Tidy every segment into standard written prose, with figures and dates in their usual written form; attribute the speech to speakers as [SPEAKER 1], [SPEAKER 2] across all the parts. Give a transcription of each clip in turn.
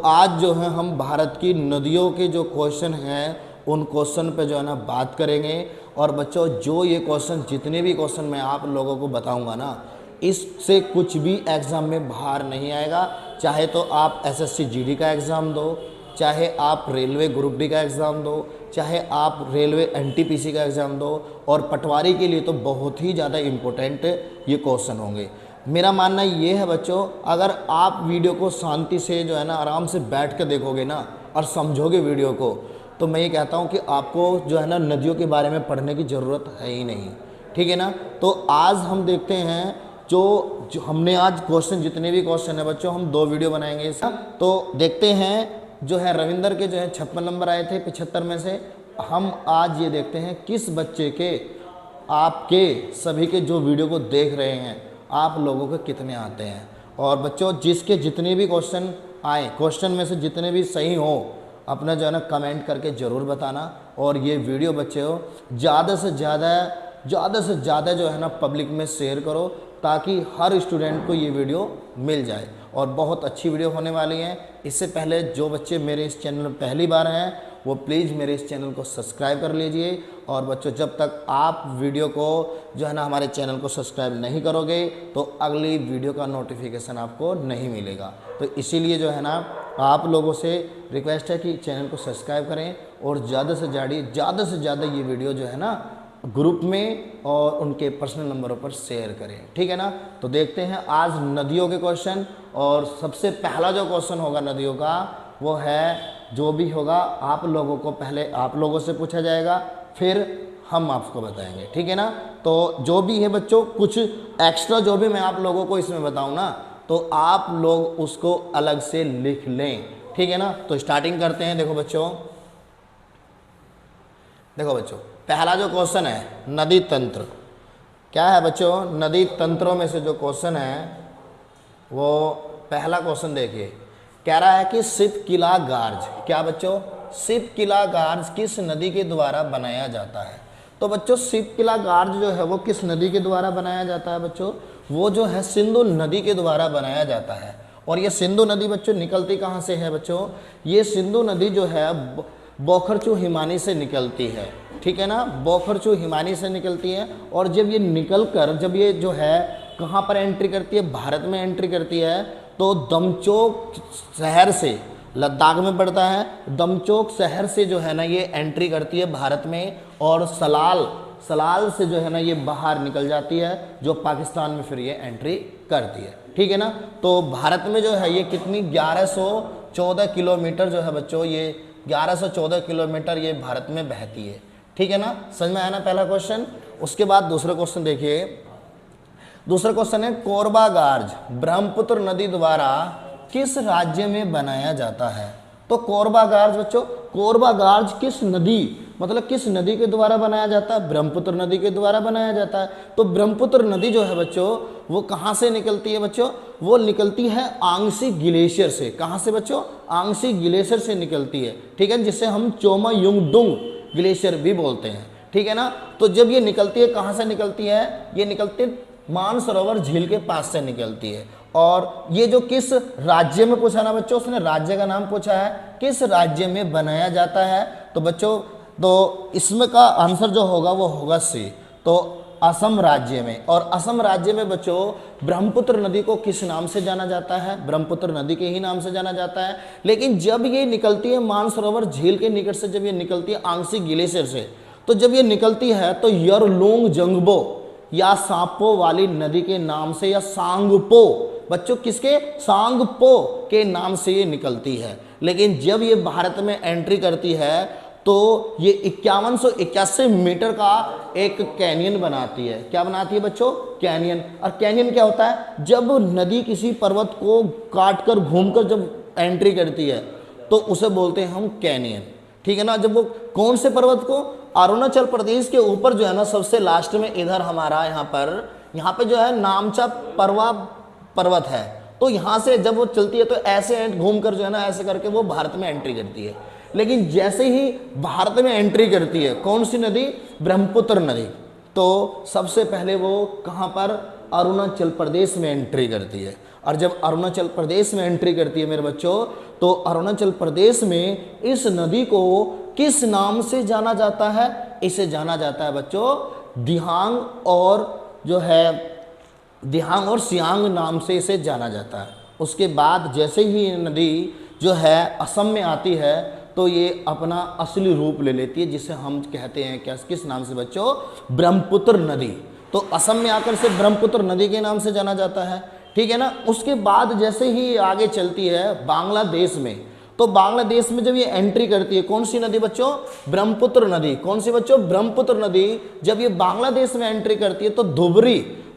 [SPEAKER 1] आज जो है हम भारत की नदियों के जो क्वेश्चन हैं उन क्वेश्चन पे जो है ना बात करेंगे। और बच्चों जो ये क्वेश्चन, जितने भी क्वेश्चन मैं आप लोगों को बताऊंगा ना, इससे कुछ भी एग्ज़ाम में बाहर नहीं आएगा। चाहे तो आप एसएससी जीडी का एग्ज़ाम दो, चाहे आप रेलवे ग्रुप डी का एग्ज़ाम दो, चाहे आप रेलवे एनटीपीसी का एग्ज़ाम दो, और पटवारी के लिए तो बहुत ही ज़्यादा इम्पोर्टेंट ये क्वेश्चन होंगे। मेरा मानना ये है बच्चों, अगर आप वीडियो को शांति से जो है ना आराम से बैठ कर देखोगे ना और समझोगे वीडियो को, तो मैं ये कहता हूँ कि आपको जो है ना नदियों के बारे में पढ़ने की ज़रूरत है ही नहीं। ठीक है ना। तो आज हम देखते हैं जो हमने आज क्वेश्चन, जितने भी क्वेश्चन है बच्चों, हम 2 वीडियो बनाएंगे इसका। तो देखते हैं जो है रविंदर के जो है 56 नंबर आए थे 75 में से। हम आज ये देखते हैं किस बच्चे के, आपके सभी के जो वीडियो को देख रहे हैं, आप लोगों के कितने आते हैं। और बच्चों जिसके जितने भी क्वेश्चन आए, क्वेश्चन में से जितने भी सही हो, अपना जो है ना कमेंट करके ज़रूर बताना। और ये वीडियो बच्चों ज़्यादा से ज़्यादा जो है ना पब्लिक में शेयर करो, ताकि हर स्टूडेंट को ये वीडियो मिल जाए। और बहुत अच्छी वीडियो होने वाली है। इससे पहले जो बच्चे मेरे इस चैनल में पहली बार हैं, वो प्लीज़ मेरे इस चैनल को सब्सक्राइब कर लीजिए। और बच्चों जब तक आप वीडियो को जो है ना हमारे चैनल को सब्सक्राइब नहीं करोगे, तो अगली वीडियो का नोटिफिकेशन आपको नहीं मिलेगा। तो इसीलिए जो है ना आप लोगों से रिक्वेस्ट है कि चैनल को सब्सक्राइब करें, और ज़्यादा से ज़्यादा ये वीडियो जो है ना ग्रुप में और उनके पर्सनल नंबरों पर शेयर करें। ठीक है ना। तो देखते हैं आज नदियों के क्वेश्चन। और सबसे पहला जो क्वेश्चन होगा नदियों का, वो है, जो भी होगा आप लोगों को पहले आप लोगों से पूछा जाएगा, फिर हम आपको बताएंगे। ठीक है ना। तो जो भी है बच्चों, कुछ एक्स्ट्रा जो भी मैं आप लोगों को इसमें बताऊं ना, तो आप लोग उसको अलग से लिख लें। ठीक है ना। तो स्टार्टिंग करते हैं। देखो बच्चों पहला जो क्वेश्चन है नदी तंत्र। क्या है बच्चों, नदी तंत्रों में से जो क्वेश्चन है वो पहला क्वेश्चन देखिए। कह रहा है कि शिपकिला गार्ज, क्या बच्चों, शिपकिला गार्ज किस नदी के द्वारा बनाया जाता है। तो बच्चों शिपकिला गार्ज जो है वो किस नदी के द्वारा बनाया जाता है बच्चों, वो जो है सिंधु नदी के द्वारा बनाया जाता है। और ये सिंधु नदी बच्चों निकलती कहाँ से है बच्चों, ये सिंधु नदी जो है बोखरचू हिमानी से निकलती है। ठीक है ना, बोखरचू हिमानी से निकलती है। और जब ये निकल कर, जब ये जो है कहाँ पर एंट्री करती है, भारत में एंट्री करती है, तो दमचोक शहर से, लद्दाख में पड़ता है, दमचोक शहर से जो है ना ये एंट्री करती है भारत में। और सलाल से जो है ना ये बाहर निकल जाती है, जो पाकिस्तान में फिर ये एंट्री करती है। ठीक है ना। तो भारत में जो है ये कितनी 1114 किलोमीटर जो है बच्चों, ये 1114 किलोमीटर ये भारत में बहती है। ठीक है ना, समझ में आया ना पहला क्वेश्चन। उसके बाद दूसरा क्वेश्चन देखिए। दूसरा क्वेश्चन है कोरबा गार्ज ब्रह्मपुत्र नदी द्वारा किस राज्य में बनाया जाता है। तो कोरबा गार्ज बच्चों, कोरबा गार्ज किस नदी, मतलब किस नदी के द्वारा बनाया जाता है, ब्रह्मपुत्र नदी के द्वारा बनाया जाता है। तो ब्रह्मपुत्र नदी जो है बच्चों वो कहाँ से निकलती है बच्चों, वो निकलती है आंगसी ग्लेशियर से। कहाँ से बच्चों, आंगसी ग्लेशियर से निकलती है। ठीक है, जिसे हम चोमा युंगडुंग ग्लेशियर भी बोलते हैं। ठीक है ना। तो जब ये निकलती है, कहाँ से निकलती है, ये निकलती है मानसरोवर झील के पास से निकलती है। और ये जो किस राज्य में पूछा ना बच्चों, उसने राज्य का नाम पूछा है, किस राज्य में बनाया जाता है। तो बच्चों तो इसमें का आंसर जो होगा वो होगा सी, तो असम राज्य में। और असम राज्य में बच्चों ब्रह्मपुत्र नदी को किस नाम से जाना जाता है, ब्रह्मपुत्र नदी के ही नाम से जाना जाता है। लेकिन जब ये निकलती है मानसरोवर झील के निकट से, जब ये निकलती है आंगसी ग्लेशियर से, तो जब ये निकलती है तो यरलुंग जंगबो या सांपो वाली नदी के नाम से, या सांगपो बच्चों, किसके, सांगपो के नाम से ये निकलती है। लेकिन जब ये भारत में एंट्री करती है तो ये 5181 मीटर का एक कैनियन बनाती है। क्या बनाती है बच्चों, कैनियन। और कैनियन क्या होता है, जब नदी किसी पर्वत को काट कर घूमकर जब एंट्री करती है तो उसे बोलते हैं हम कैनियन। ठीक है ना। जब वो कौन से पर्वत को, अरुणाचल प्रदेश के ऊपर जो है ना सबसे लास्ट में इधर हमारा यहाँ पे जो है नामचा परवा पर्वत है, तो यहाँ से जब वो चलती है तो ऐसे घूमकर जो है ना ऐसे करके वो भारत में एंट्री करती है। लेकिन जैसे ही भारत में एंट्री करती है कौन सी नदी, ब्रह्मपुत्र नदी, तो सबसे पहले वो कहाँ पर अरुणाचल प्रदेश में एंट्री करती है। और जब अरुणाचल प्रदेश में एंट्री करती है मेरे बच्चों, तो अरुणाचल प्रदेश में इस नदी को किस नाम से जाना जाता है? इसे जाना जाता है बच्चों दिहांग और जो है दिहांग और सियांग नाम से इसे जाना जाता है। उसके बाद जैसे ही ये नदी जो है असम में आती है तो ये अपना असली रूप ले लेती है, जिसे हम कहते हैं क्या, किस नाम से बच्चों? ब्रह्मपुत्र नदी। तो असम में आकर से ब्रह्मपुत्र नदी के नाम से जाना जाता है, ठीक है ना। उसके बाद जैसे ही आगे चलती है बांग्लादेश में, तो बांग्लादेश में जब ये एंट्री करती है, कौन सी नदी बच्चों? ब्रह्मपुत्र नदी। कौन सी बच्चों? ब्रह्मपुत्र नदी। जब ये बांग्लादेश में एंट्री करती है तो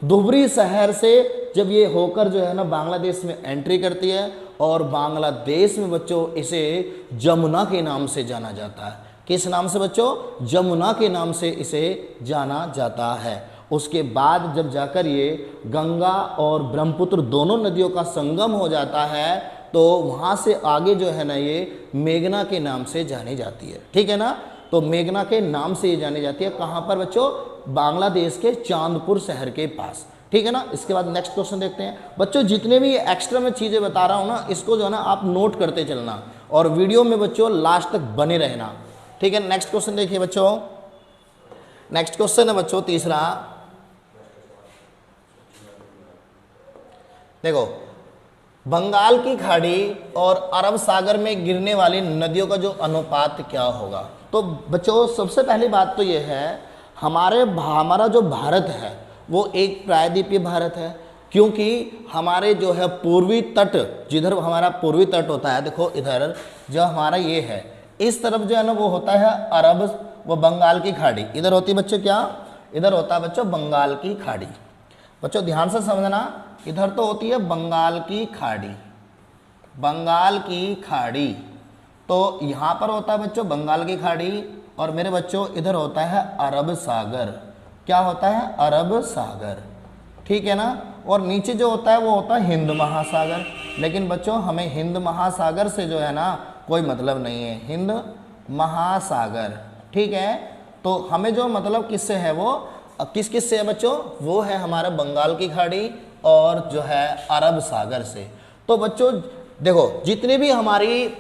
[SPEAKER 1] धुबरी शहर से जब ये होकर जो है ना बांग्लादेश में एंट्री करती है, और बांग्लादेश में बच्चों इसे जमुना के नाम से जाना जाता है। किस नाम से बच्चों? जमुना के नाम से इसे जाना जाता है। उसके बाद जब जाकर ये गंगा और ब्रह्मपुत्र दोनों नदियों का संगम हो जाता है, तो वहाँ से आगे जो है ना ये मेघना के नाम से जानी जाती है, ठीक है ना। तो मेघना के नाम से ये जानी जाती है। कहाँ पर बच्चों? बांग्लादेश के चांदपुर शहर के पास, ठीक है ना। इसके बाद नेक्स्ट क्वेश्चन देखते हैं बच्चों। जितने भी एक्स्ट्रा मैं चीज़ें बता रहा हूँ ना, इसको जो है ना आप नोट करते चलना, और वीडियो में बच्चों लास्ट तक बने रहना, ठीक है। नेक्स्ट क्वेश्चन देखिए बच्चों। नेक्स्ट क्वेश्चन है बच्चों तीसरा, देखो, बंगाल की खाड़ी और अरब सागर में गिरने वाली नदियों का जो अनुपात क्या होगा? तो बच्चों सबसे पहली बात तो ये है, हमारा जो भारत है वो एक प्रायद्वीपीय भारत है, क्योंकि हमारे जो है पूर्वी तट, जिधर हमारा पूर्वी तट होता है, देखो इधर जो हमारा ये है, इस तरफ जो है ना वो होता है अरब व बंगाल की खाड़ी। इधर होती है बच्चों क्या? इधर होता है बच्चों बंगाल की खाड़ी। बच्चों ध्यान से समझना, इधर तो होती है बंगाल की खाड़ी, बंगाल की खाड़ी। तो यहाँ पर होता है बच्चों बंगाल की खाड़ी, और मेरे बच्चों इधर होता है अरब सागर। क्या होता है? अरब सागर, ठीक है ना। और नीचे जो होता है वो होता है हिंद महासागर। लेकिन बच्चों हमें हिंद महासागर से जो है ना कोई मतलब नहीं है, हिंद महासागर, ठीक है। तो हमें जो मतलब किससे है, वो किस से है बच्चों? वो है हमारा बंगाल की खाड़ी और जो है अरब सागर से। तो बच्चों देखो, जितनी भी हमारी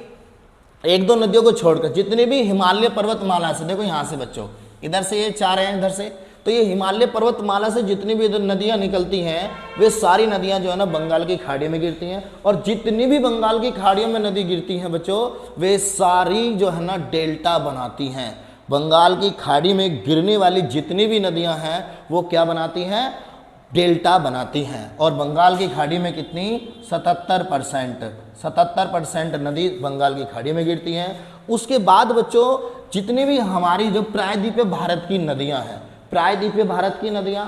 [SPEAKER 1] एक दो नदियों को छोड़कर जितनी भी हिमालय पर्वतमाला से, देखो यहाँ से बच्चों, इधर से ये चार हैं, इधर से, तो ये हिमालय पर्वतमाला से जितनी भी इधर नदियाँ निकलती हैं, वे सारी नदियाँ जो है ना बंगाल की खाड़ी में गिरती हैं। और जितनी भी बंगाल की खाड़ियों में नदी गिरती हैं बच्चों, वे सारी जो है ना डेल्टा बनाती हैं। बंगाल की खाड़ी में गिरने वाली जितनी भी नदियाँ हैं वो क्या बनाती हैं? डेल्टा बनाती हैं। और बंगाल की खाड़ी में कितनी? 77% नदी बंगाल की खाड़ी में गिरती हैं। उसके बाद बच्चों जितनी भी हमारी जो प्रायद्वीपीय भारत की नदियां हैं, प्रायद्वीपीय भारत की नदियां,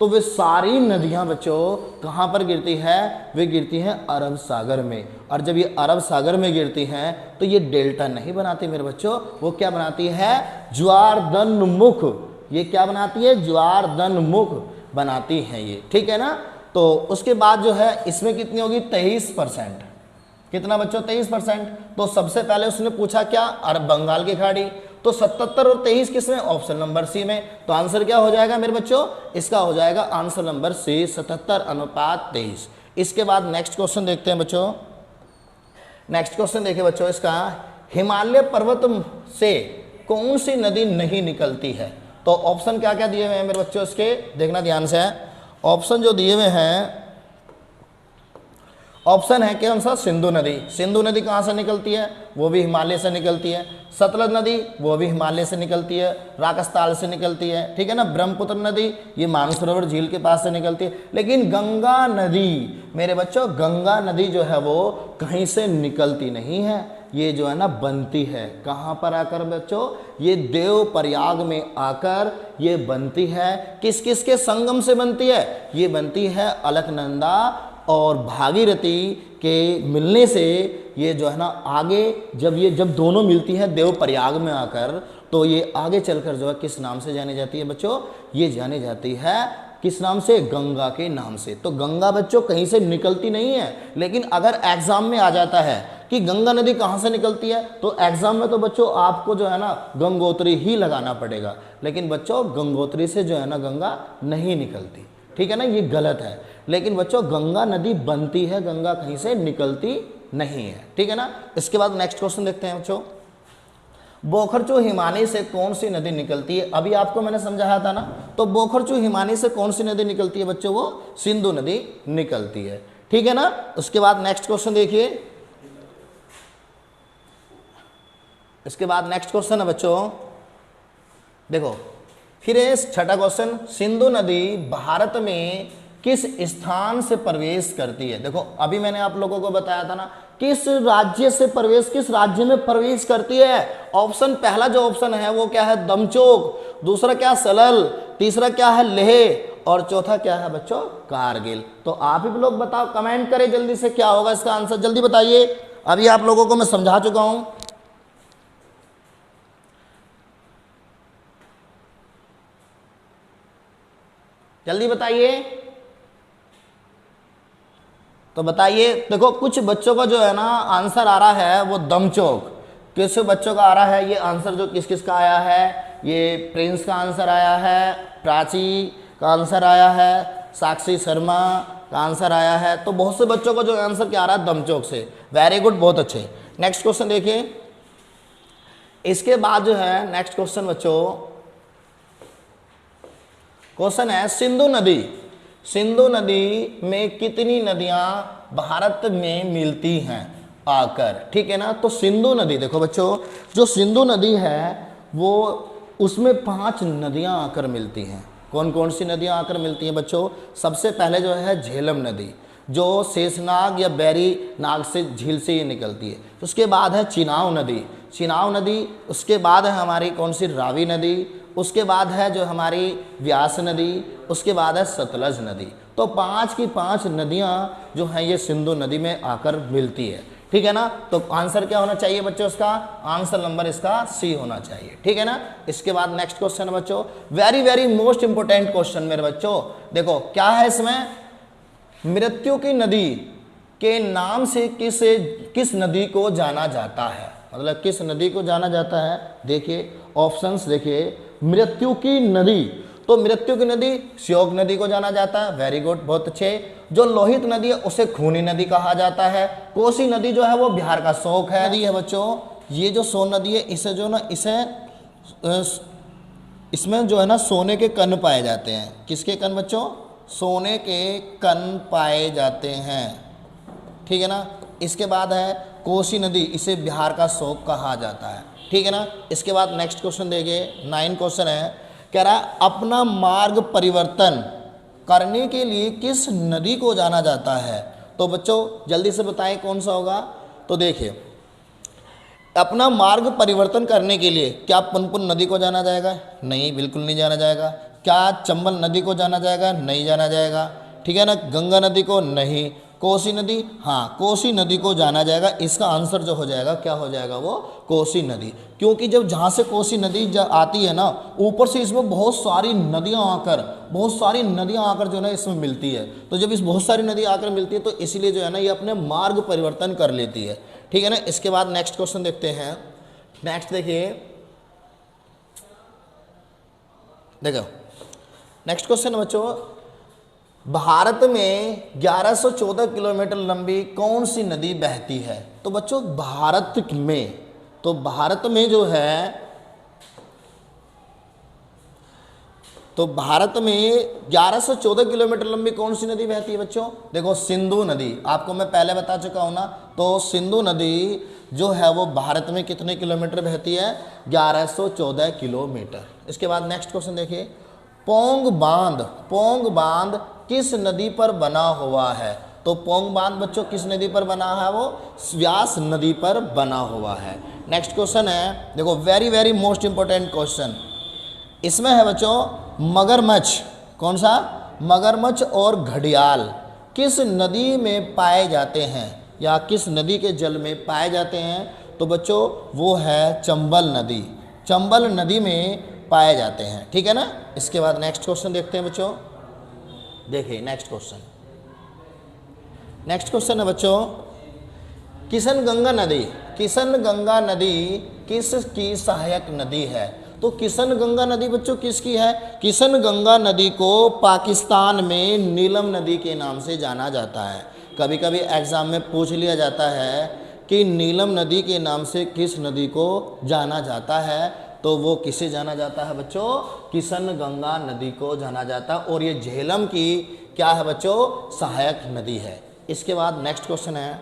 [SPEAKER 1] तो वे सारी नदियां बच्चों कहाँ पर गिरती है? वे गिरती हैं अरब सागर में। और जब ये अरब सागर में गिरती हैं तो ये डेल्टा नहीं बनाती मेरे बच्चों, वो क्या बनाती है? ज्वारदनमुख। ये क्या बनाती है? ज्वारदनमुख बनाती हैं ये, ठीक है ना। तो उसके बाद जो है इसमें कितनी होगी? 23%। कितना बच्चों? 23%। तो सबसे पहले उसने पूछा क्या? अरब बंगाल की खाड़ी। तो 77 और 23 किसमें? ऑप्शन नंबर सी में। तो आंसर क्या हो जाएगा मेरे बच्चों? इसका हो जाएगा आंसर नंबर सी, 77:23। इसके बाद नेक्स्ट क्वेश्चन देखते हैं बच्चों। नेक्स्ट क्वेश्चन देखिए बच्चों, इसका हिमालय पर्वत से कौन सी नदी नहीं निकलती है? तो ऑप्शन क्या क्या दिए हुए हैं मेरे बच्चों, इसके देखना ध्यान से। ऑप्शन जो दिए हुए हैं, ऑप्शन है कौन सा? सिंधु नदी। सिंधु नदी कहाँ से निकलती है? वो भी हिमालय से निकलती है। सतलज नदी, वो भी हिमालय से निकलती है, राजस्थान से निकलती है, ठीक है ना। ब्रह्मपुत्र नदी, ये मानसरोवर झील के पास से निकलती है। लेकिन गंगा नदी मेरे बच्चों, गंगा नदी जो है वो कहीं से निकलती नहीं है, ये जो है ना बनती है। कहाँ पर आकर बच्चों? ये देव प्रयाग में आकर ये बनती है। किस किस के संगम से बनती है? ये बनती है अलकनंदा और भागीरथी के मिलने से। ये जो है ना आगे जब दोनों मिलती हैं देव प्रयाग में आकर, तो ये आगे चलकर जो है किस नाम से जानी जाती है बच्चों? ये जानी जाती है किस नाम से? गंगा के नाम से। तो गंगा बच्चों कहीं से निकलती नहीं है, लेकिन अगर एग्जाम में आ जाता है कि गंगा नदी कहाँ से निकलती है, तो एग्जाम में तो बच्चों आपको जो है ना गंगोत्री ही लगाना पड़ेगा। लेकिन बच्चों गंगोत्री से जो है ना गंगा नहीं निकलती, ठीक है ना, ये गलत है। लेकिन बच्चों गंगा नदी बनती है, गंगा कहीं से निकलती नहीं है, ठीक है ना। इसके बाद नेक्स्ट क्वेश्चन देखते हैं बच्चों, बोखरचू हिमानी से कौन सी नदी निकलती है? अभी आपको मैंने समझाया था ना, तो बोखरचू हिमानी से कौन सी नदी निकलती है बच्चों? वो सिंधु नदी निकलती है, ठीक है ना। उसके बाद नेक्स्ट क्वेश्चन देखिए, इसके बाद नेक्स्ट क्वेश्चन है बच्चों, देखो फिर छठा क्वेश्चन, सिंधु नदी भारत में किस स्थान से प्रवेश करती है? देखो अभी मैंने आप लोगों को बताया था ना, किस राज्य से प्रवेश, किस राज्य में प्रवेश करती है। ऑप्शन पहला जो ऑप्शन है वो क्या है? दमचोक, दूसरा क्या सलल, तीसरा क्या है लेह, और चौथा क्या है बच्चों? कारगिल। तो आप ही लोग बताओ, कमेंट करें जल्दी से, क्या होगा इसका आंसर, जल्दी बताइए। अभी आप लोगों को मैं समझा चुका हूं, जल्दी बताइए। तो बताइए, देखो कुछ बच्चों का जो है ना आंसर आ रहा है वो दमचोक, किस बच्चों का आ रहा है ये आंसर, जो किस किस का आया है, ये प्रिंस का आंसर आया है, प्राची का आंसर आया है, साक्षी शर्मा का आंसर आया है। तो बहुत से बच्चों का जो आंसर क्या आ रहा है? दमचोक से। वेरी गुड, बहुत अच्छे। नेक्स्ट क्वेश्चन देखिए, इसके बाद जो है नेक्स्ट क्वेश्चन बच्चों, क्वेश्चन है सिंधु नदी, सिंधु नदी में कितनी नदियां भारत में मिलती हैं आकर? ठीक है ना। तो सिंधु नदी, देखो बच्चों जो सिंधु नदी है वो, उसमें 5 नदियां आकर मिलती हैं। कौन कौन सी नदियां आकर मिलती हैं बच्चों? सबसे पहले जो है झेलम नदी, जो शेषनाग या बैरी नाग से झील से ये निकलती है। उसके बाद है चिनाव नदी, चिनाव नदी। उसके बाद है हमारी कौन सी? रावी नदी। उसके बाद है जो हमारी व्यास नदी। उसके बाद है सतलज नदी। तो 5 की 5 नदियां जो हैं ये सिंधु नदी में आकर मिलती है, ठीक है ना। तो आंसर क्या होना चाहिए बच्चों? इसका आंसर नंबर इसका सी होना चाहिए, ठीक है ना। इसके बाद नेक्स्ट क्वेश्चन है बच्चों, very very most important question मेरे बच्चों। देखो क्या है इसमें, मृत्यु की नदी के नाम से किस नदी को जाना जाता है? मतलब किस नदी को जाना जाता है? देखिए ऑप्शंस देखिए, मृत्यु की नदी, तो मृत्यु की नदी श्योक नदी को जाना जाता है, वेरी गुड, बहुत अच्छे। जो लोहित नदी है उसे खूनी नदी कहा जाता है। कोसी नदी जो है वो बिहार का शोक है नदी है बच्चों। ये जो सोन नदी है इसे जो ना इसमें जो है ना सोने के कण पाए जाते हैं। किसके कण बच्चों? सोने के कण पाए जाते हैं, ठीक है ना। इसके बाद है कोसी नदी, इसे बिहार का शोक कहा जाता है, ठीक है ना। इसके बाद नेक्स्ट क्वेश्चन देखिए, 9 क्वेश्चन है, कह रहा है अपना मार्ग परिवर्तन करने के लिए किस नदी को जाना जाता है? तो बच्चों जल्दी से बताएं कौन सा होगा। तो देखिए, अपना मार्ग परिवर्तन करने के लिए क्या पुनपुन नदी को जाना जाएगा? नहीं, बिल्कुल नहीं जाना जाएगा। क्या चंबल नदी को जाना जाएगा? नहीं जाना जाएगा, ठीक है ना। गंगा नदी को नहीं। कोसी नदी, हाँ कोसी नदी को जाना जाएगा। इसका आंसर जो हो जाएगा क्या हो जाएगा? वो कोसी नदी, क्योंकि जब जहाँ से कोसी नदी आती है ना, ऊपर से इसमें बहुत सारी नदियाँ आकर जो है ना इसमें मिलती है। तो जब इस बहुत सारी नदी आकर मिलती है तो इसीलिए जो है ना ये अपने मार्ग परिवर्तन कर लेती है, ठीक है ना। इसके बाद नेक्स्ट क्वेश्चन देखते हैं। नेक्स्ट देखिए, देखो नेक्स्ट क्वेश्चन बच्चों, भारत में 1114 किलोमीटर लंबी कौन सी नदी बहती है? तो बच्चों भारत में जो है, तो भारत में 1114 किलोमीटर लंबी कौन सी नदी बहती है बच्चों? देखो सिंधु नदी, आपको मैं पहले बता चुका हूं ना। तो सिंधु नदी जो है वो भारत में कितने किलोमीटर बहती है? 1114 किलोमीटर। इसके बाद नेक्स्ट क्वेश्चन देखिए, पोंग बांध किस नदी पर बना हुआ है? तो पोंग बांध बच्चों किस नदी पर बना है? वो व्यास नदी पर बना हुआ है। नेक्स्ट क्वेश्चन है, देखो very very most important question, इसमें है बच्चों मगरमच्छ। कौन सा? मगरमच्छ और घड़ियाल किस नदी में पाए जाते हैं या किस नदी के जल में पाए जाते हैं? तो बच्चों वो है चंबल नदी, चंबल नदी में पाए जाते हैं, ठीक है ना। इसके बाद नेक्स्ट क्वेश्चन देखते हैं बच्चों। देखिए नेक्स्ट क्वेश्चन है बच्चों, किशन गंगा नदी किस की सहायक नदी है? तो किशन गंगा नदी बच्चों किसकी है? किशन गंगा नदी को पाकिस्तान में नीलम नदी के नाम से जाना जाता है। कभी कभी एग्जाम में पूछ लिया जाता है कि नीलम नदी के नाम से किस नदी को जाना जाता है, तो वो किसे जाना जाता है बच्चों? किशन गंगा नदी को जाना जाता है, और ये झेलम की क्या है बच्चों? सहायक नदी है। इसके बाद नेक्स्ट क्वेश्चन है,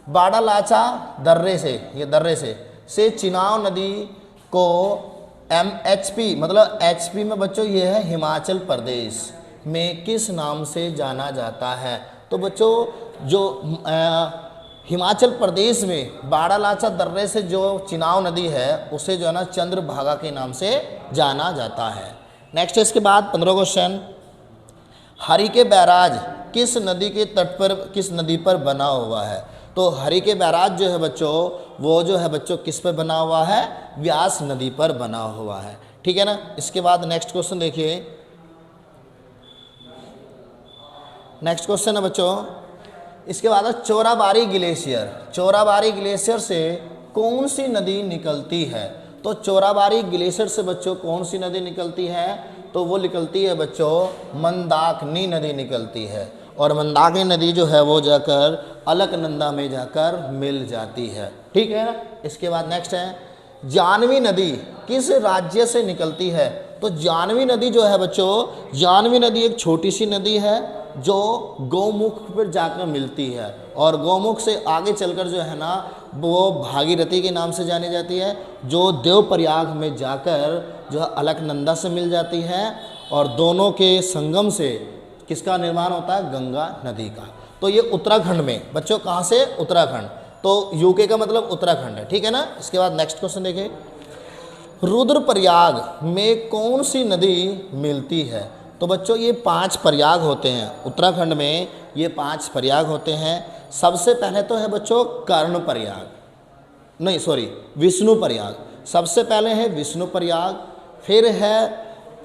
[SPEAKER 1] बाड़ालाचा दर्रे से, ये दर्रे से चिनाब नदी को MHP मतलब HP में बच्चों ये है हिमाचल प्रदेश में किस नाम से जाना जाता है? तो बच्चों जो हिमाचल प्रदेश में बाड़ालाचा दर्रे से जो चिनाब नदी है उसे जो है ना चंद्रभागा के नाम से जाना जाता है। नेक्स्ट इसके बाद 15 क्वेश्चन, हरिके बैराज किस नदी के तट पर, किस नदी पर बना हुआ है? तो हरिके बैराज जो है बच्चों वो जो है बच्चों किस पर बना हुआ है? व्यास नदी पर बना हुआ है, ठीक है ना। इसके बाद नेक्स्ट क्वेश्चन देखिए, नेक्स्ट क्वेश्चन है बच्चों, इसके बाद है चोराबाड़ी ग्लेशियर। चोराबाड़ी ग्लेशियर से कौन सी नदी निकलती है? तो चोराबाड़ी ग्लेशियर से बच्चों कौन सी नदी निकलती है? तो वो निकलती है बच्चों मंदाकिनी नदी निकलती है, और मंदाकिनी नदी जो है वो जाकर अलकनंदा में जाकर मिल जाती है, ठीक है ना। इसके बाद नेक्स्ट है, जानवी नदी किस राज्य से निकलती है? तो जानवी नदी जो है बच्चों, जानवी नदी एक छोटी सी नदी है जो गौमुख पर जाकर मिलती है, और गौमुख से आगे चलकर जो है ना वो भागीरथी के नाम से जानी जाती है, जो देवप्रयाग में जाकर जो है अलकनंदा से मिल जाती है, और दोनों के संगम से किसका निर्माण होता है? गंगा नदी का। तो ये उत्तराखंड में बच्चों, कहाँ से? उत्तराखंड, तो यूके का मतलब उत्तराखंड है, ठीक है ना। इसके बाद नेक्स्ट क्वेश्चन देखिए, रुद्रप्रयाग में कौन सी नदी मिलती है? तो बच्चों ये 5 प्रयाग होते हैं उत्तराखंड में, ये 5 प्रयाग होते हैं। सबसे पहले तो है बच्चों कर्ण प्रयाग, नहीं सॉरी विष्णु प्रयाग। सबसे पहले है विष्णु प्रयाग, फिर है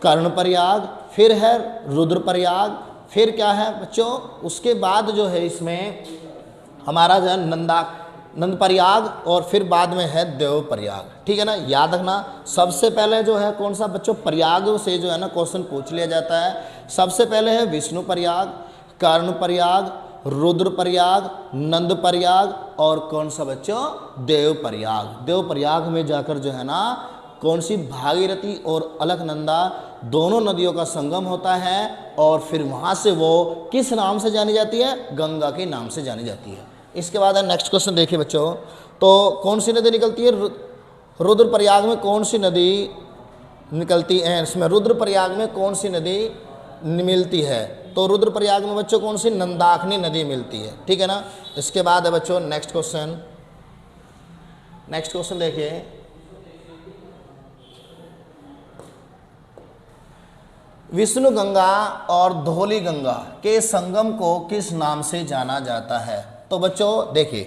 [SPEAKER 1] कर्ण प्रयाग, फिर है रुद्रप्रयाग, फिर क्या है बच्चों? उसके बाद जो है इसमें हमारा जो है नंद प्रयाग, और फिर बाद में है देव प्रयाग, ठीक है ना। याद रखना, सबसे पहले जो है कौन सा बच्चों? प्रयाग से जो है ना क्वेश्चन पूछ लिया जाता है। सबसे पहले है विष्णु प्रयाग, कर्ण प्रयाग, रुद्र प्रयाग, नंद प्रयाग, और कौन सा बच्चों? देव प्रयाग। देव प्रयाग में जाकर जो है ना कौन सी? भागीरथी और अलकनंदा दोनों नदियों का संगम होता है, और फिर वहाँ से वो किस नाम से जानी जाती है? गंगा के नाम से जानी जाती है। इसके बाद नेक्स्ट क्वेश्चन देखिए बच्चों, तो कौन सी नदी निकलती है? रुद्रप्रयाग में कौन सी नदी निकलती है? इसमें रुद्रप्रयाग में कौन सी नदी मिलती है? तो रुद्रप्रयाग में बच्चों कौन सी? मंदाकिनी नदी मिलती है, ठीक है ना। इसके बाद है बच्चों नेक्स्ट क्वेश्चन, नेक्स्ट क्वेश्चन देखिए, विष्णु गंगा और धौली गंगा के संगम को किस नाम से जाना जाता है? तो बच्चों देखिए,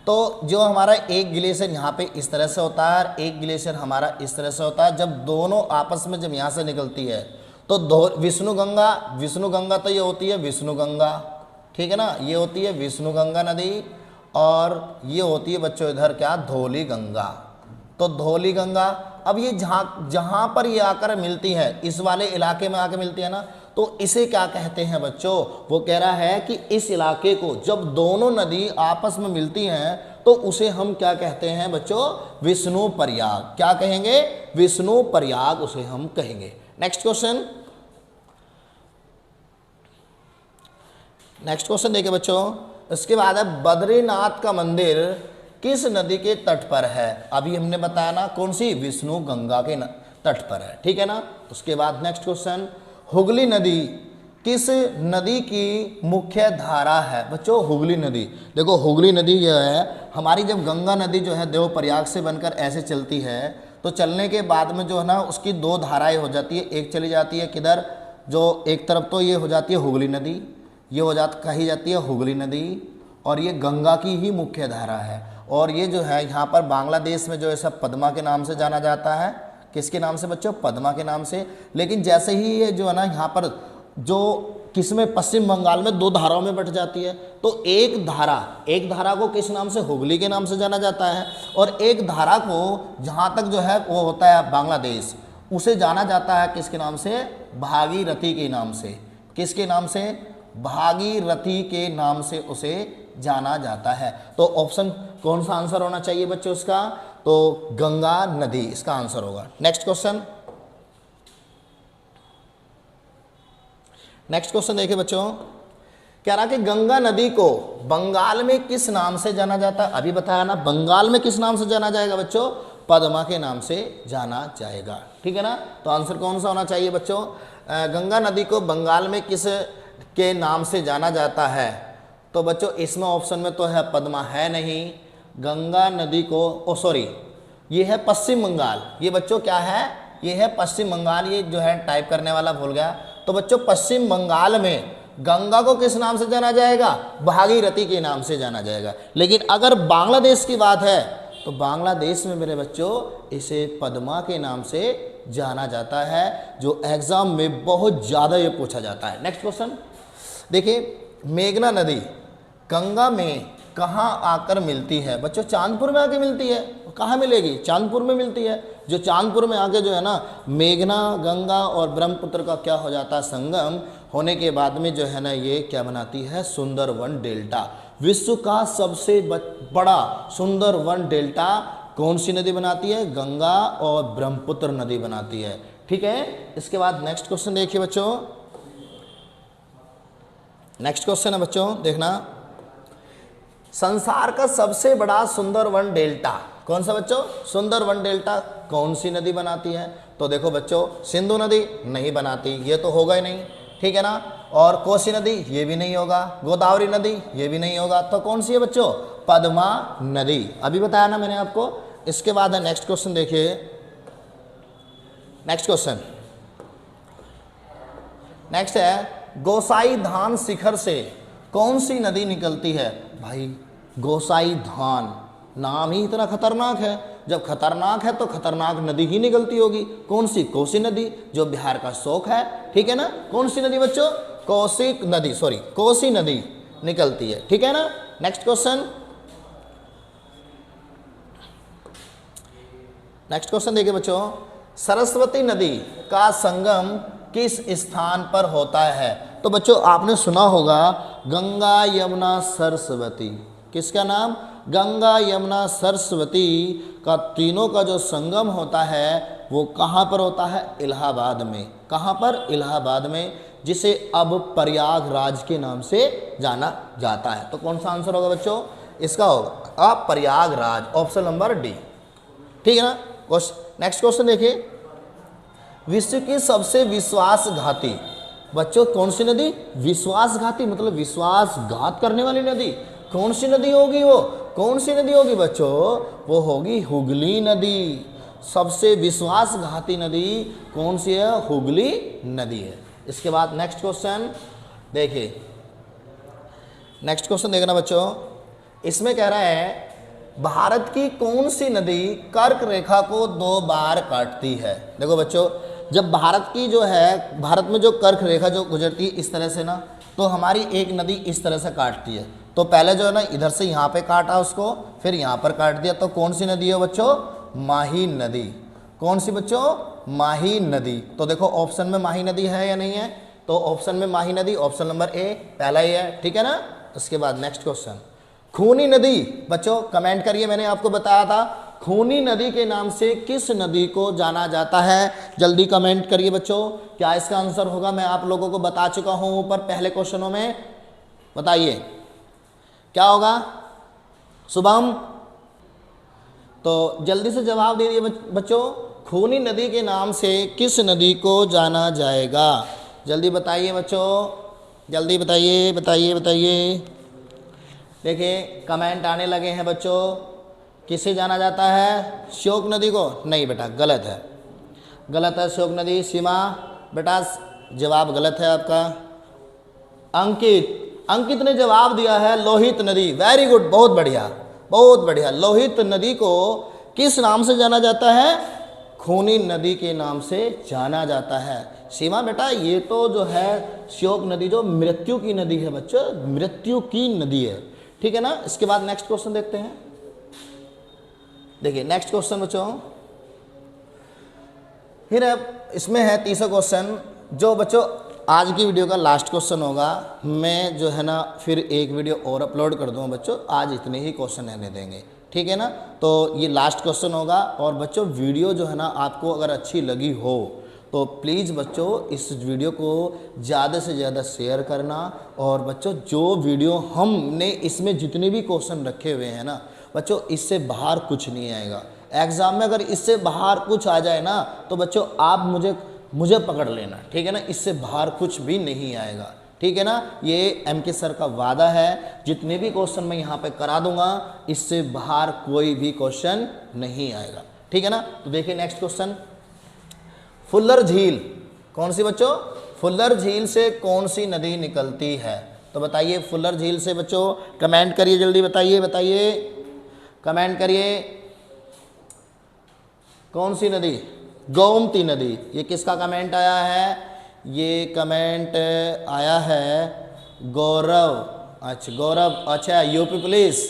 [SPEAKER 1] तो जो हमारा एक ग्लेशियर यहाँ पे इस तरह से होता है, और एक ग्लेशियर हमारा इस तरह से होता है। जब दोनों आपस में जब यहाँ से निकलती है तो विष्णु गंगा तो ये होती है विष्णु गंगा, ठीक है ना, ये होती है विष्णु गंगा नदी, और ये होती है बच्चों इधर क्या? धौली गंगा। तो धौली गंगा, अब ये जहाँ पर ये आकर मिलती है, इस वाले इलाके में आकर मिलती है ना, तो इसे क्या कहते हैं बच्चों? वो कह रहा है कि इस इलाके को जब दोनों नदी आपस में मिलती हैं तो उसे हम क्या कहते हैं बच्चों? विष्णु प्रयाग। क्या कहेंगे? विष्णु प्रयाग उसे हम कहेंगे। नेक्स्ट क्वेश्चन, नेक्स्ट क्वेश्चन देखिए बच्चों, इसके बाद है बद्रीनाथ का मंदिर किस नदी के तट पर है? अभी हमने बताया ना कौन सी? विष्णु गंगा के तट पर है, ठीक है ना। उसके बाद नेक्स्ट क्वेश्चन, हुगली नदी किस नदी की मुख्य धारा है? बच्चों हुगली नदी, देखो हुगली नदी जो है हमारी, जब गंगा नदी जो है देवप्रयाग से बनकर ऐसे चलती है तो चलने के बाद में जो है ना उसकी 2 धाराएं हो जाती है। एक चली जाती है किधर? जो एक तरफ तो ये हो जाती है हुगली नदी, ये हो कही जाती है हुगली नदी, और ये गंगा की ही मुख्य धारा है। और ये जो है यहाँ पर बांग्लादेश में जो है सब पद्मा के नाम से जाना जाता है। किसके नाम से बच्चों? पद्मा के नाम से। लेकिन जैसे ही ये जो है ना यहाँ पर जो किसमें, पश्चिम बंगाल में 2 धाराओं में बट जाती है। तो एक धारा को किस नाम से, हुगली के नाम से जाना जाता है, और एक धारा को जहाँ तक जो है वो होता है बांग्लादेश, उसे जाना जाता है किसके नाम से, भागीरथी के नाम से। किसके नाम से, भागीरथी के नाम से उसे जाना जाता है। तो ऑप्शन कौन सा आंसर होना चाहिए बच्चों इसका, तो गंगा नदी इसका आंसर होगा। नेक्स्ट क्वेश्चन, देखिए बच्चों, कह रहा कि गंगा नदी को बंगाल में किस नाम से जाना जाता है। अभी बताया ना, बंगाल में किस नाम से जाना जाएगा बच्चों, पद्मा के नाम से जाना जाएगा। ठीक है ना, तो आंसर कौन सा होना चाहिए बच्चों, गंगा नदी को बंगाल में किस के नाम से जाना जाता है। तो बच्चों इसमें ऑप्शन में तो है पद्मा है नहीं, गंगा नदी को ये है पश्चिम बंगाल। ये बच्चों क्या है, ये है पश्चिम बंगाल। ये जो है टाइप करने वाला भूल गया। तो बच्चों पश्चिम बंगाल में गंगा को किस नाम से जाना जाएगा, भागीरथी के नाम से जाना जाएगा। लेकिन अगर बांग्लादेश की बात है तो बांग्लादेश में मेरे बच्चों इसे पद्मा के नाम से जाना जाता है, जो एग्जाम में बहुत ज़्यादा ये पूछा जाता है। नेक्स्ट क्वेश्चन देखिए, मेघना नदी गंगा में कहाँ आकर मिलती है बच्चों, चांदपुर में आके मिलती है। कहाँ मिलेगी, चांदपुर में मिलती है। जो चांदपुर में आके जो है ना, मेघना, गंगा और ब्रह्मपुत्र का क्या हो जाता है, संगम होने के बाद में जो है ना ये क्या बनाती है, सुंदरवन डेल्टा। विश्व का सबसे बड़ा सुंदरवन डेल्टा कौन सी नदी बनाती है, गंगा और ब्रह्मपुत्र नदी बनाती है। ठीक है, इसके बाद नेक्स्ट क्वेश्चन देखिए बच्चों, नेक्स्ट क्वेश्चन है बच्चों देखना, संसार का सबसे बड़ा सुंदरवन डेल्टा कौन सा बच्चों, सुंदरवन डेल्टा कौन सी नदी बनाती है। तो देखो बच्चों, सिंधु नदी नहीं बनाती, ये तो होगा ही नहीं। ठीक है ना, और कोसी नदी ये भी नहीं होगा, गोदावरी नदी ये भी नहीं होगा। तो कौन सी है बच्चों, पद्मा नदी। अभी बताया ना मैंने आपको। इसके बाद है नेक्स्ट क्वेश्चन देखिए, नेक्स्ट क्वेश्चन नेक्स्ट है, गोसाई धान शिखर से कौन सी नदी निकलती है। भाई गोसाई धान नाम ही इतना खतरनाक है, जब खतरनाक है तो खतरनाक नदी ही निकलती होगी। कौन सी, कोसी नदी, जो बिहार का शौक है। ठीक है ना, कौन सी नदी बच्चों, कोसी नदी निकलती है। ठीक है ना, नेक्स्ट क्वेश्चन, देखिए बच्चों, सरस्वती नदी का संगम किस स्थान पर होता है। तो बच्चों आपने सुना होगा गंगा यमुना सरस्वती, किसका नाम, गंगा यमुना सरस्वती का तीनों का जो संगम होता है वो कहाँ पर होता है, इलाहाबाद में। कहाँ पर, इलाहाबाद में, जिसे अब प्रयागराज के नाम से जाना जाता है। तो कौन सा आंसर होगा बच्चों, इसका होगा प्रयागराज, ऑप्शन नंबर डी। ठीक है ना, नेक्स्ट क्वेश्चन देखिए, विश्व की सबसे विश्वासघाती बच्चों कौन सी नदी, विश्वासघाती मतलब विश्वासघात करने वाली नदी कौन सी नदी होगी, वो कौन सी नदी होगी बच्चों, वो होगी हुगली नदी। सबसे विश्वासघाती नदी कौन सी है, हुगली नदी है। इसके बाद नेक्स्ट क्वेश्चन देखिए, नेक्स्ट क्वेश्चन देखना बच्चों, इसमें कह रहा है भारत की कौन सी नदी कर्क रेखा को 2 बार काटती है। देखो बच्चों, जब भारत की जो है, भारत में जो कर्क रेखा जो गुजरती है इस तरह से ना, तो हमारी एक नदी इस तरह से काटती है। तो पहले जो है ना इधर से यहाँ पे काटा उसको, फिर यहाँ पर काट दिया। तो कौन सी नदी है बच्चों, माही नदी। कौन सी बच्चों, माही नदी। तो देखो ऑप्शन में माही नदी है या नहीं है, तो ऑप्शन में माही नदी, ऑप्शन नंबर ए पहला ही है। ठीक है ना, उसके बाद नेक्स्ट क्वेश्चन, खूनी नदी बच्चों कमेंट करिए, मैंने आपको बताया था खूनी नदी के नाम से किस नदी को जाना जाता है, जल्दी कमेंट करिए बच्चों, क्या इसका आंसर होगा। मैं आप लोगों को बता चुका हूं ऊपर पहले क्वेश्चनों में, बताइए क्या होगा शुभम, तो जल्दी से जवाब दे दिए बच्चों, खूनी नदी के नाम से किस नदी को जाना जाएगा, जल्दी बताइए बच्चों, जल्दी बताइए बताइए बताइए। देखिए कमेंट आने लगे हैं बच्चों, किसे जाना जाता है, श्योक नदी को, नहीं बेटा गलत है, गलत है श्योक नदी। सीमा बेटा जवाब गलत है आपका। अंकित ने जवाब दिया है लोहित नदी, वेरी गुड, बहुत बढ़िया बहुत बढ़िया। लोहित नदी को किस नाम से जाना जाता है, खूनी नदी के नाम से जाना जाता है। सीमा बेटा ये तो जो है श्योक नदी जो मृत्यु की नदी है बच्चों, मृत्यु की नदी है, ठीक है ना। इसके बाद नेक्स्ट क्वेश्चन देखते हैं। देखिए नेक्स्ट क्वेश्चन बच्चों, फिर अब इसमें है तीसरा क्वेश्चन जो बच्चों आज की वीडियो का लास्ट क्वेश्चन होगा। मैं जो है ना फिर एक वीडियो और अपलोड कर दूंगा बच्चों, आज इतने ही क्वेश्चन रहने देंगे, ठीक है ना। तो ये लास्ट क्वेश्चन होगा। और बच्चों वीडियो जो है ना आपको अगर अच्छी लगी हो तो प्लीज़ बच्चों इस वीडियो को ज़्यादा से ज़्यादा शेयर करना। और बच्चों जो वीडियो हमने इसमें जितने भी क्वेश्चन रखे हुए हैं ना बच्चों, इससे बाहर कुछ नहीं आएगा। एग्ज़ाम में अगर इससे बाहर कुछ आ जाए ना तो बच्चों आप मुझे पकड़ लेना, ठीक है ना। इससे बाहर कुछ भी नहीं आएगा, ठीक है ना। ये एमके सर का वादा है, जितने भी क्वेश्चन मैं यहाँ पे करा दूंगा इससे बाहर कोई भी क्वेश्चन नहीं आएगा, ठीक है ना। तो देखिए नेक्स्ट क्वेश्चन, फुल्लर झील कौन सी बच्चों, फुल्लर झील से कौन सी नदी निकलती है। तो बताइए फुल्लर झील से बच्चों, कमेंट करिए जल्दी, बताइए कमेंट करिए, कौन सी नदी, गोमती नदी। ये किसका कमेंट आया है, ये कमेंट आया है गौरव, अच्छा गौरव, अच्छा यूपी पुलिस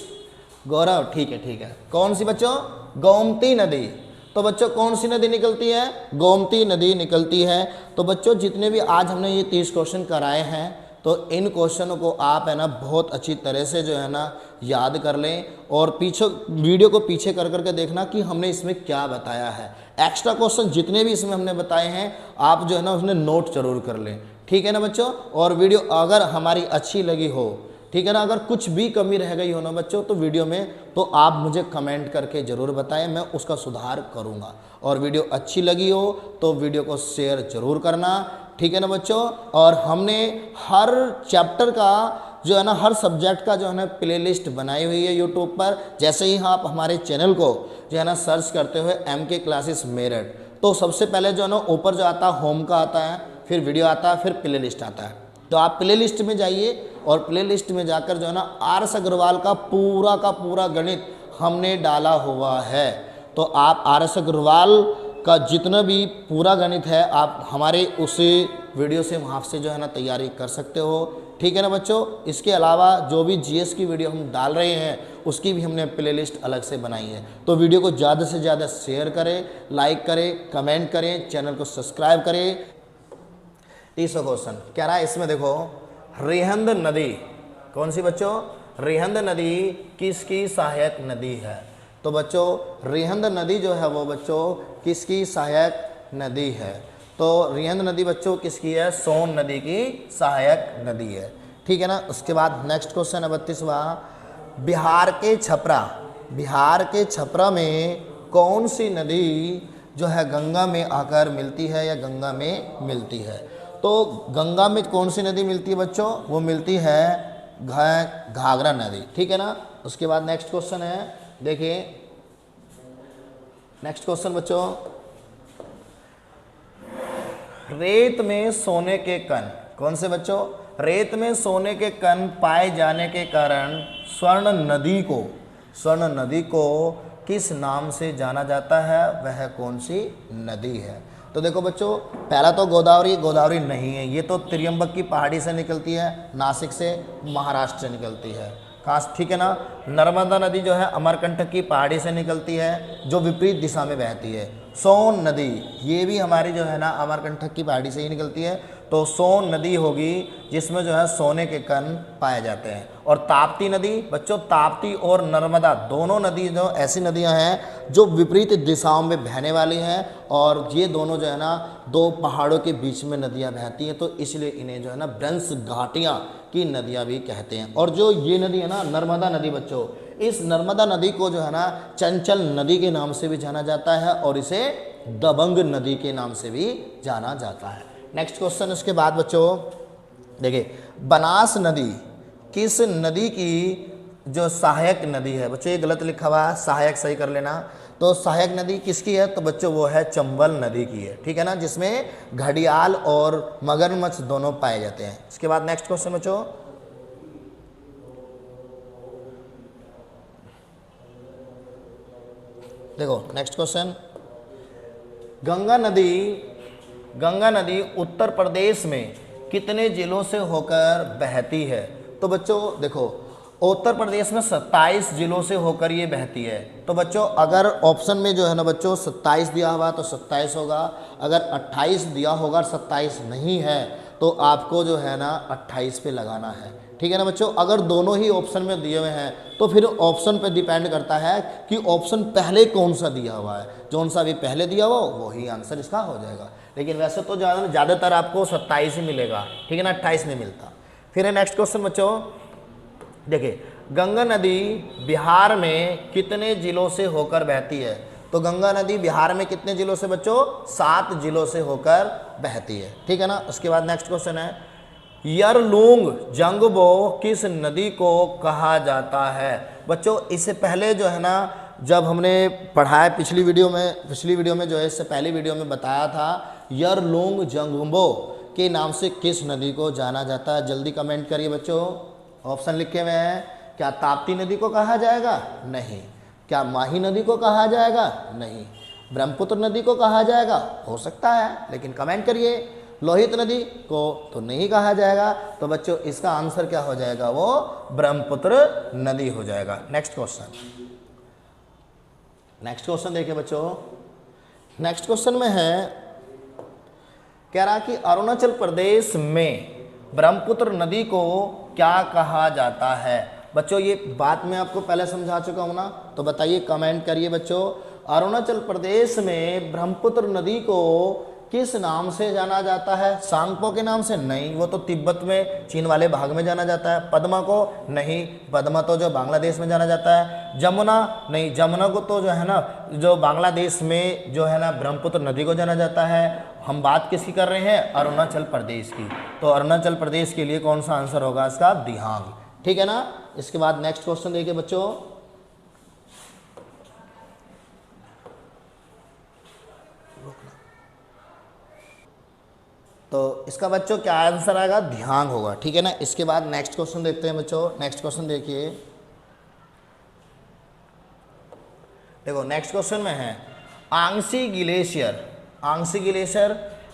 [SPEAKER 1] गौरव, ठीक है। कौन सी बच्चों, गोमती नदी। तो बच्चों कौन सी नदी निकलती है, गोमती नदी निकलती है। तो बच्चों जितने भी आज हमने ये 30 क्वेश्चन कराए हैं तो इन क्वेश्चनों को आप है ना बहुत अच्छी तरह से जो है ना याद कर लें और पीछे वीडियो को पीछे कर करके देखना कि हमने इसमें क्या बताया है। एक्स्ट्रा क्वेश्चन जितने भी इसमें हमने बताए हैं आप जो है ना उसमें नोट जरूर कर लें, ठीक है ना बच्चों। और वीडियो अगर हमारी अच्छी लगी हो, ठीक है ना, अगर कुछ भी कमी रह गई हो ना बच्चों तो वीडियो में तो आप मुझे कमेंट करके ज़रूर बताएं, मैं उसका सुधार करूँगा। और वीडियो अच्छी लगी हो तो वीडियो को शेयर ज़रूर करना, ठीक है ना बच्चों। और हमने हर चैप्टर का जो है ना, हर सब्जेक्ट का जो है ना प्लेलिस्ट बनाई हुई है यूट्यूब पर। जैसे ही आप हमारे चैनल को जो है ना सर्च करते हुए एमके क्लासेस मेरठ, तो सबसे पहले जो है ना ऊपर जो आता है होम का आता है, फिर वीडियो आता है, फिर प्लेलिस्ट आता है। तो आप प्लेलिस्ट में जाइए और प्लेलिस्ट में जाकर जो है ना आर.एस. अग्रवाल का पूरा गणित हमने डाला हुआ है। तो आप आर.एस. अग्रवाल का जितना भी पूरा गणित है आप हमारे उसी वीडियो से वहाँ से जो है ना तैयारी कर सकते हो, ठीक है ना बच्चों। इसके अलावा जो भी जीएस की वीडियो हम डाल रहे हैं उसकी भी हमने प्लेलिस्ट अलग से बनाई है। तो वीडियो को ज़्यादा से ज़्यादा शेयर करें, लाइक करें, कमेंट करें, चैनल को सब्सक्राइब करें। तीसरा क्वेश्चन क्या रहा है इसमें, देखो रिहंद नदी कौन सी बच्चों, रिहंद नदी किसकी सहायक नदी है। तो बच्चों रिहंद नदी जो है वो बच्चों किसकी सहायक नदी है। तो रिहंद नदी बच्चों किसकी है, सोन नदी की सहायक नदी है, ठीक है ना। उसके बाद नेक्स्ट क्वेश्चन है 32वां, बिहार के छपरा में कौन सी नदी जो है गंगा में आकर मिलती है या गंगा में मिलती है। तो गंगा में कौन सी नदी मिलती है बच्चों, वो मिलती है घाघरा नदी, ठीक है ना। उसके बाद नेक्स्ट क्वेश्चन है, देखिए नेक्स्ट क्वेश्चन बच्चों, रेत में सोने के कण कौन से बच्चों, रेत में सोने के कण पाए जाने के कारण स्वर्ण नदी को किस नाम से जाना जाता है, वह कौन सी नदी है। तो देखो बच्चों पहला तो गोदावरी नहीं है, ये तो त्रियंबक की पहाड़ी से निकलती है, नासिक से, महाराष्ट्र से निकलती है खास, ठीक है ना। नर्मदा नदी जो है अमरकंटक की पहाड़ी से निकलती है जो विपरीत दिशा में बहती है। सोन नदी ये भी हमारी जो है ना अमरकंटक की पहाड़ी से ही निकलती है, तो सोन नदी होगी जिसमें जो है सोने के कण पाए जाते हैं। और ताप्ती नदी बच्चों, ताप्ती और नर्मदा दोनों नदी जो ऐसी नदियां हैं जो विपरीत दिशाओं में बहने वाली हैं, और ये दोनों जो है ना दो पहाड़ों के बीच में नदियां बहती हैं, तो इसलिए इन्हें जो है ना ब्रंश घाटियाँ की नदियाँ भी कहते हैं। और जो ये नदी है ना नर्मदा नदी बच्चों, इस नर्मदा नदी को जो है ना चंचल नदी के नाम से भी जाना जाता है और इसे दबंग नदी के नाम से भी जाना जाता है। नेक्स्ट क्वेश्चन इसके बाद बच्चों देखिए, बनास नदी किस नदी की जो सहायक नदी है। बच्चों ये गलत लिखा हुआ है, सहायक सही कर लेना। तो सहायक नदी किसकी है, तो बच्चों वो है चंबल नदी की है, ठीक है ना, जिसमें घड़ियाल और मगरमच्छ दोनों पाए जाते हैं। इसके बाद नेक्स्ट क्वेश्चन बच्चों, देखो नेक्स्ट क्वेश्चन, गंगा नदी उत्तर प्रदेश में कितने जिलों से होकर बहती है? तो बच्चों देखो, उत्तर प्रदेश में 27 जिलों से होकर ये बहती है। तो बच्चों अगर ऑप्शन में जो है ना बच्चों 27 दिया हुआ तो 27 होगा, अगर 28 दिया होगा 27 नहीं है तो आपको जो है ना 28 पे लगाना है, ठीक है ना बच्चों। अगर दोनों ही ऑप्शन में दिए हुए हैं तो फिर ऑप्शन पे डिपेंड करता है कि ऑप्शन पहले कौन सा दिया हुआ है, जौन सा भी पहले दिया हुआ वही आंसर इसका हो जाएगा। लेकिन वैसे तो ज़्यादातर आपको 27 ही मिलेगा, ठीक है ना, 28 नहीं मिलता। फिर है नेक्स्ट क्वेश्चन बच्चों, देखिए गंगा नदी बिहार में कितने जिलों से होकर बहती है? तो गंगा नदी बिहार में कितने जिलों से बच्चों? 7 जिलों से होकर बहती है, ठीक है ना। उसके बाद नेक्स्ट क्वेश्चन है, यरलुंग जंगबो किस नदी को कहा जाता है? बच्चों इससे पहले जो है ना जब हमने पढ़ाया पिछली वीडियो में जो है इससे पहली वीडियो में बताया था यरलुंग जंगबो के नाम से किस नदी को जाना जाता है? जल्दी कमेंट करिए बच्चों। ऑप्शन लिखे हुए हैं, क्या ताप्ती नदी को कहा जाएगा? नहीं। क्या माही नदी को कहा जाएगा? नहीं। ब्रह्मपुत्र नदी को कहा जाएगा? हो सकता है, लेकिन कमेंट करिए। लोहित नदी को तो नहीं कहा जाएगा। तो बच्चों इसका आंसर क्या हो जाएगा? वो ब्रह्मपुत्र नदी हो जाएगा। नेक्स्ट क्वेश्चन देखिए बच्चों, नेक्स्ट क्वेश्चन में है, कह रहा कि अरुणाचल प्रदेश में ब्रह्मपुत्र नदी को क्या कहा जाता है? बच्चों ये बात मैं आपको पहले समझा चुका हूं ना, तो बताइए, कमेंट करिए बच्चों। अरुणाचल प्रदेश में ब्रह्मपुत्र नदी को किस नाम से जाना जाता है? सांगपो के नाम से? नहीं, वो तो तिब्बत में चीन वाले भाग में जाना जाता है। पद्मा को? नहीं, पद्मा तो जो बांग्लादेश में जाना जाता है। जमुना? नहीं, जमुना को तो जो है ना जो बांग्लादेश में जो है ना ब्रह्मपुत्र नदी को जाना जाता है। हम बात किसकी कर रहे हैं? अरुणाचल प्रदेश की। तो अरुणाचल प्रदेश के लिए कौन सा आंसर होगा इसका? दिहांग, ठीक है ना। इसके बाद नेक्स्ट क्वेश्चन देखिए बच्चों, तो इसका बच्चों क्या आंसर आएगा? दिहांग होगा, ठीक है ना। इसके बाद नेक्स्ट क्वेश्चन देखते हैं बच्चों। नेक्स्ट क्वेश्चन देखिए, देखो नेक्स्ट क्वेश्चन में है, आंगसी ग्लेशियर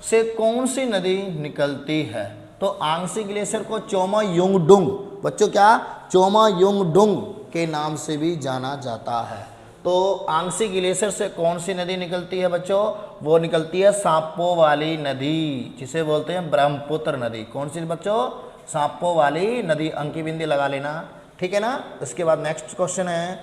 [SPEAKER 1] से कौन सी नदी निकलती है? तो आंगसी ग्लेशियर को चोमायुंगडुंग, बच्चों क्या? चोमायुंगडुंग के नाम से भी जाना जाता है। तो आंगसी ग्लेशियर से कौन सी नदी निकलती है बच्चों? वो निकलती है सांपो वाली नदी, जिसे बोलते हैं ब्रह्मपुत्र नदी। कौन सी बच्चों? सांपो वाली नदी। अंकी बिंदी लगा लेना, ठीक है ना। इसके बाद नेक्स्ट क्वेश्चन है,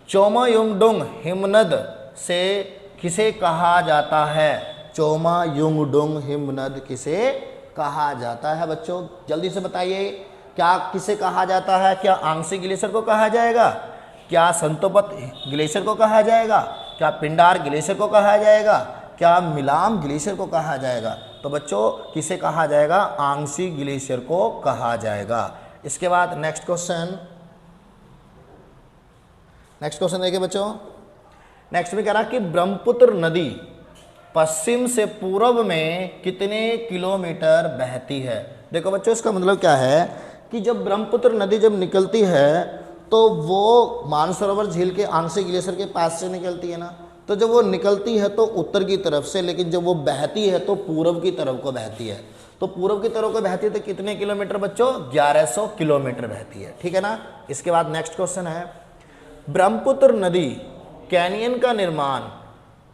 [SPEAKER 1] चोमायुंगडुंग हिमनद से किसे कहा जाता है? चोमायुंगडुंग हिमनद किसे कहा जाता है बच्चों? जल्दी से बताइए, क्या किसे कहा जाता है? क्या आंगसी ग्लेशियर को कहा जाएगा? क्या संतोपत ग्लेशियर को कहा जाएगा? क्या पिंडार ग्लेशियर को कहा जाएगा? क्या मिलाम ग्लेशियर को कहा जाएगा? तो बच्चों किसे कहा जाएगा? आंगसी ग्लेशियर को कहा जाएगा। इसके बाद नेक्स्ट क्वेश्चन देखिए बच्चों। नेक्स्ट में कह रहा कि ब्रह्मपुत्र नदी पश्चिम से पूर्व में कितने किलोमीटर बहती है? देखो बच्चों इसका मतलब क्या है कि जब ब्रह्मपुत्र नदी जब निकलती है तो वो मानसरोवर झील के आंगसी ग्लेशियर के पास से निकलती है ना। तो जब वो निकलती है तो उत्तर की तरफ से, लेकिन जब वो बहती है तो पूर्व की तरफ को बहती है। तो पूर्व की तरफ को बहती है तो कितने किलोमीटर बच्चों? 1100 किलोमीटर बहती है, ठीक है ना। इसके बाद नेक्स्ट क्वेश्चन है, ब्रह्मपुत्र नदी कैनियन का निर्माण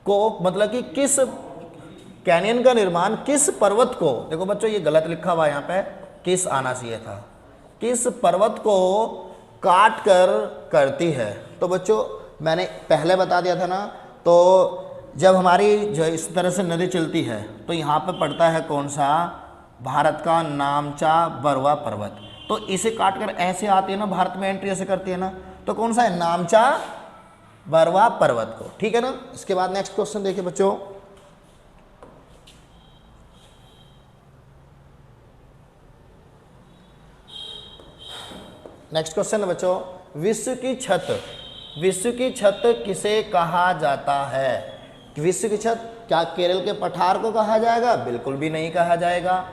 [SPEAKER 1] को, मतलब कि किस कैनियन का निर्माण किस पर्वत को, देखो बच्चों ये गलत लिखा हुआ यहाँ पे, किस आना चाहिए था, किस पर्वत को काट कर करती है? तो बच्चों मैंने पहले बता दिया था ना, तो जब हमारी जो इस तरह से नदी चलती है तो यहाँ पे पड़ता है कौन सा? भारत का नामचा बरवा पर्वत। तो इसे काट कर ऐसे आती है ना, भारत में एंट्री ऐसे करती है ना, तो कौन सा है? नामचा बरवा पर्वत को, ठीक है ना। इसके बाद नेक्स्ट क्वेश्चन देखिए बच्चों, नेक्स्ट क्वेश्चन है बच्चों, विश्व की छत किसे कहा जाता है? विश्व की छत क्या केरल के पठार को कहा जाएगा? बिल्कुल भी नहीं कहा जाएगा।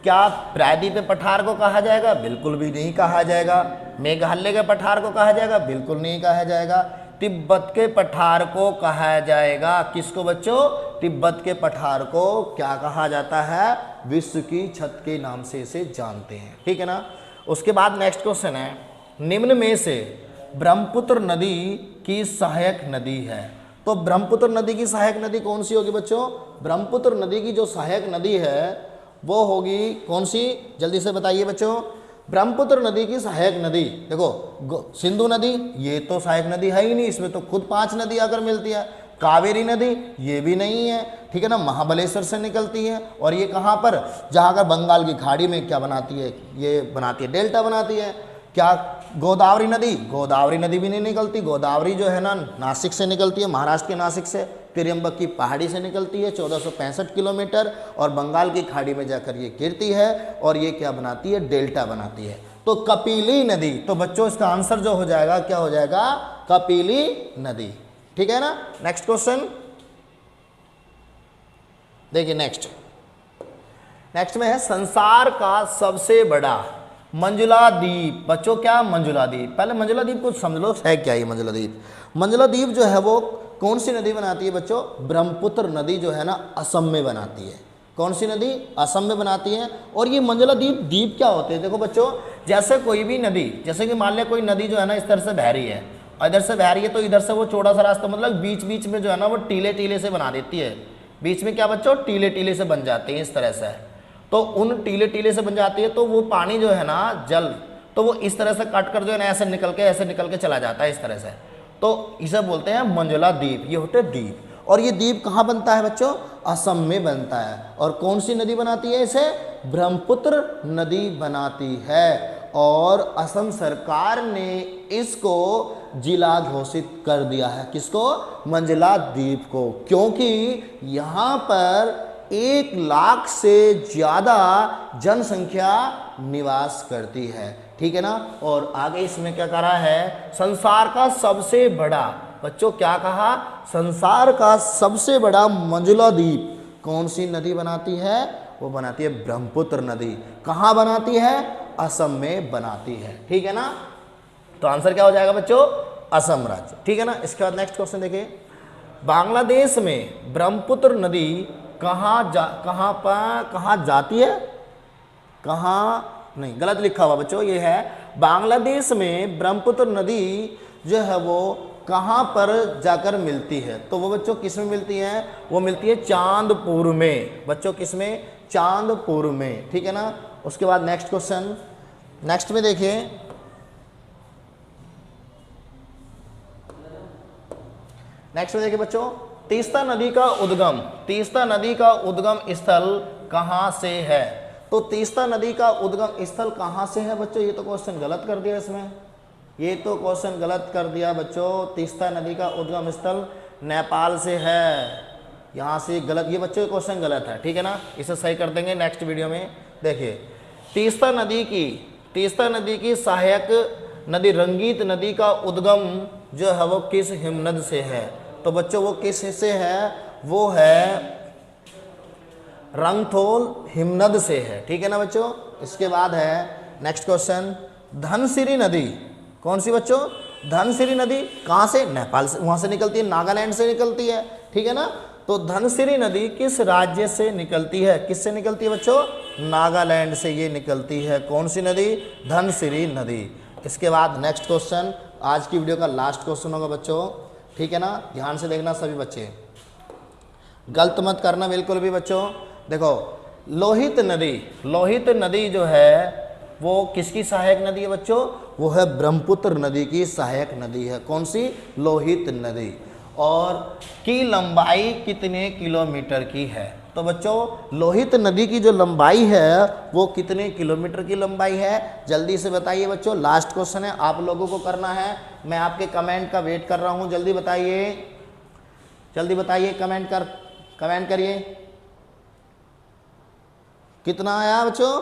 [SPEAKER 1] क्या प्रायद्वीप पठार को कहा जाएगा? बिल्कुल भी नहीं कहा जाएगा। मेघालय के पठार को कहा जाएगा? बिल्कुल नहीं कहा जाएगा। तिब्बत के पठार को कहा जाएगा। किसको बच्चों? तिब्बत के पठार को क्या कहा जाता है? विश्व की छत के नाम से इसे जानते हैं, ठीक है ना। उसके बाद नेक्स्ट क्वेश्चन है, निम्न में से ब्रह्मपुत्र नदी की सहायक नदी है। तो ब्रह्मपुत्र नदी की सहायक नदी कौन सी होगी बच्चों? ब्रह्मपुत्र नदी की जो सहायक नदी है वो होगी कौन सी? जल्दी से बताइए बच्चों। ब्रह्मपुत्र नदी की सहायक नदी, देखो सिंधु नदी ये तो सहायक नदी है ही नहीं, इसमें तो खुद 5 नदी आकर मिलती है। कावेरी नदी ये भी नहीं है, ठीक है ना, महाबलेश्वर से निकलती है। और ये कहाँ पर? जहाँ कर बंगाल की खाड़ी में क्या बनाती है? ये बनाती है डेल्टा बनाती है। क्या गोदावरी नदी? गोदावरी नदी भी नहीं निकलती। गोदावरी जो है ना नासिक से निकलती है, महाराष्ट्र के नासिक से, त्रियंबक की पहाड़ी से निकलती है 1465 किलोमीटर, और बंगाल की खाड़ी में जाकर ये गिरती है और ये क्या बनाती है? डेल्टा बनाती है। तो कपिली नदी, तो बच्चों इसका आंसर जो हो जाएगा क्या हो जाएगा? कपिली नदी, ठीक है ना। नेक्स्ट क्वेश्चन देखिए, नेक्स्ट में है संसार का सबसे बड़ा मंजुला द्वीप। बच्चों क्या मंजुला द्वीप? पहले मंजुला द्वीप को समझ लो है क्या ये मंजुला द्वीप। मंजुला द्वीप जो है वो कौन सी नदी बनाती है बच्चों? ब्रह्मपुत्र नदी जो है ना असम में बनाती है। कौन सी नदी? असम में बनाती है। और ये मंजुला द्वीप क्या होते हैं? देखो बच्चों, जैसे कोई भी नदी, जैसे कि मान लिया कोई नदी जो है ना इस तरह से बह रही है और इधर से बह रही है, तो इधर से वो चौड़ा सा रास्ता, मतलब बीच बीच में जो है ना वो टीले टीले से बना देती है। बीच में क्या बच्चों? टीले टीले से बन जाते हैं इस तरह से। तो उन टीले टीले से बन जाती है, तो वो पानी जो है ना जल, तो वो इस तरह से कट कर जो है ना ऐसे निकल के चला जाता है इस तरह से। तो इसे बोलते हैं मंजुला द्वीप, ये होते हैं द्वीप। और ये द्वीप कहाँ बनता है बच्चों? असम में बनता है। और कौन सी नदी बनाती है इसे? ब्रह्मपुत्र नदी बनाती है। और असम सरकार ने इसको जिला घोषित कर दिया है। किसको? मंजुला द्वीप को, क्योंकि यहाँ पर 1 लाख से ज़्यादा जनसंख्या निवास करती है, ठीक है ना। और आगे इसमें क्या करा है? संसार का सबसे बड़ा, बच्चों क्या कहा? संसार का सबसे बड़ा मंजुला द्वीप कौन सी नदी बनाती है? वो बनाती है ब्रह्मपुत्र नदी। कहाँ बनाती है? असम में बनाती है, ठीक है ना। तो आंसर क्या हो जाएगा बच्चों? असम राज्य, ठीक है ना। इसके बाद नेक्स्ट क्वेश्चन देखिए, बांग्लादेश में ब्रह्मपुत्र नदी कहाँ जाती है? कहाँ नहीं, गलत लिखा हुआ बच्चों, ये है बांग्लादेश में ब्रह्मपुत्र नदी जो है वो कहाँ पर जाकर मिलती है? तो वो बच्चों किस में मिलती है? वो मिलती है चांदपुर में। बच्चों किस में? चांदपुर में, ठीक है ना। उसके बाद नेक्स्ट क्वेश्चन, नेक्स्ट में देखिए, बच्चों, तीस्ता नदी का उद्गम स्थल कहाँ से है? तो तीस्ता नदी का उद्गम स्थल कहाँ से है बच्चों? ये तो क्वेश्चन गलत कर दिया इसमें, ये तो क्वेश्चन गलत कर दिया बच्चों। तीस्ता नदी का उद्गम स्थल नेपाल से है, यहाँ से गलत, ये बच्चों क्वेश्चन गलत है, ठीक है ना। इसे सही कर देंगे नेक्स्ट वीडियो में। देखिए, तीस्ता नदी की सहायक नदी रंगीत नदी का उद्गम जो है वो किस हिमनद से है? तो बच्चों वो किस से है? वो है रंगथोल हिमनद से है, ठीक है ना बच्चों। इसके बाद है नेक्स्ट क्वेश्चन, धनसिरी नदी कौन सी बच्चों? धनसिरी नदी कहाँ से? नेपाल से, वहाँ से निकलती है, नागालैंड से निकलती है, ठीक है ना। तो धनसिरी नदी किस राज्य से निकलती है? किससे निकलती है बच्चों? नागालैंड से ये निकलती है। कौन सी नदी? धनसिरी नदी। इसके बाद नेक्स्ट क्वेश्चन, आज की वीडियो का लास्ट क्वेश्चन होगा बच्चों, ठीक है ना। ध्यान से देखना सभी बच्चे, गलत मत करना बिल्कुल भी बच्चों। देखो, लोहित नदी जो है वो किसकी सहायक नदी है बच्चों? वो है ब्रह्मपुत्र नदी की सहायक नदी है। कौन सी? लोहित नदी। और की लंबाई कितने किलोमीटर की है? तो बच्चों लोहित नदी की जो लंबाई है वो कितने किलोमीटर की लंबाई है? जल्दी से बताइए बच्चों, लास्ट क्वेश्चन है, आप लोगों को करना है। मैं आपके कमेंट का वेट कर रहा हूँ, जल्दी बताइए, कमेंट करिए। कितना आया बच्चों?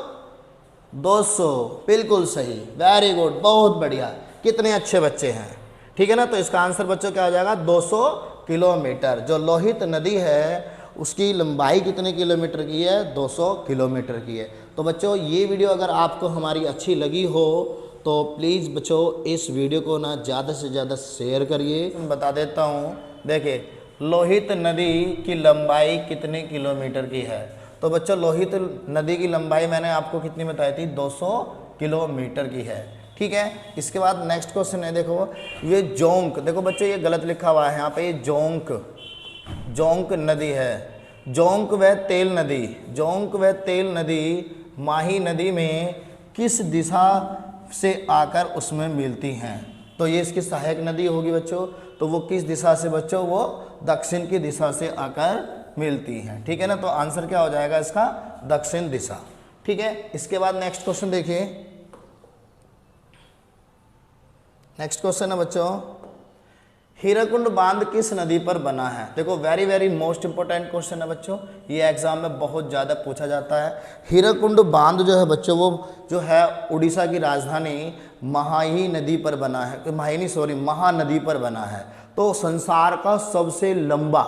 [SPEAKER 1] 200, बिल्कुल सही, वेरी गुड, बहुत बढ़िया, कितने अच्छे बच्चे हैं, ठीक है ना। तो इसका आंसर बच्चों क्या हो जाएगा? 200 किलोमीटर। जो लोहित नदी है उसकी लंबाई कितने किलोमीटर की है? 200 किलोमीटर की है। तो बच्चों ये वीडियो अगर आपको हमारी अच्छी लगी हो तो प्लीज़ बच्चों इस वीडियो को ना ज़्यादा से ज़्यादा शेयर करिए। मैं बता देता हूँ, देखिए लोहित नदी की लंबाई कितने किलोमीटर की है? तो बच्चों लोहित नदी की लंबाई मैंने आपको कितनी बताई थी? 200 किलोमीटर की है। ठीक है, इसके बाद नेक्स्ट क्वेश्चन है, देखो ये जोंक, देखो बच्चों ये गलत लिखा हुआ है यहाँ पे, ये जोंक नदी है। जोंक व तेल नदी, जोंक व तेल नदी माही नदी में किस दिशा से आकर उसमें मिलती हैं? तो ये इसकी सहायक नदी होगी बच्चों, तो वो किस दिशा से बच्चों? वो दक्षिण की दिशा से आकर मिलती हैं। ठीक है ना, तो आंसर क्या हो जाएगा इसका? दक्षिण दिशा। ठीक है, इसके बाद नेक्स्ट क्वेश्चन देखिए। नेक्स्ट क्वेश्चन है बच्चों, हीराकुंड बांध किस नदी पर बना है? देखो very very most important question है बच्चों, ये एग्जाम में बहुत ज़्यादा पूछा जाता है। हीराकुंड बांध जो है बच्चों, वो जो है उड़ीसा की राजधानी महाही नदी पर बना है, महानदी पर बना है। तो संसार का सबसे लंबा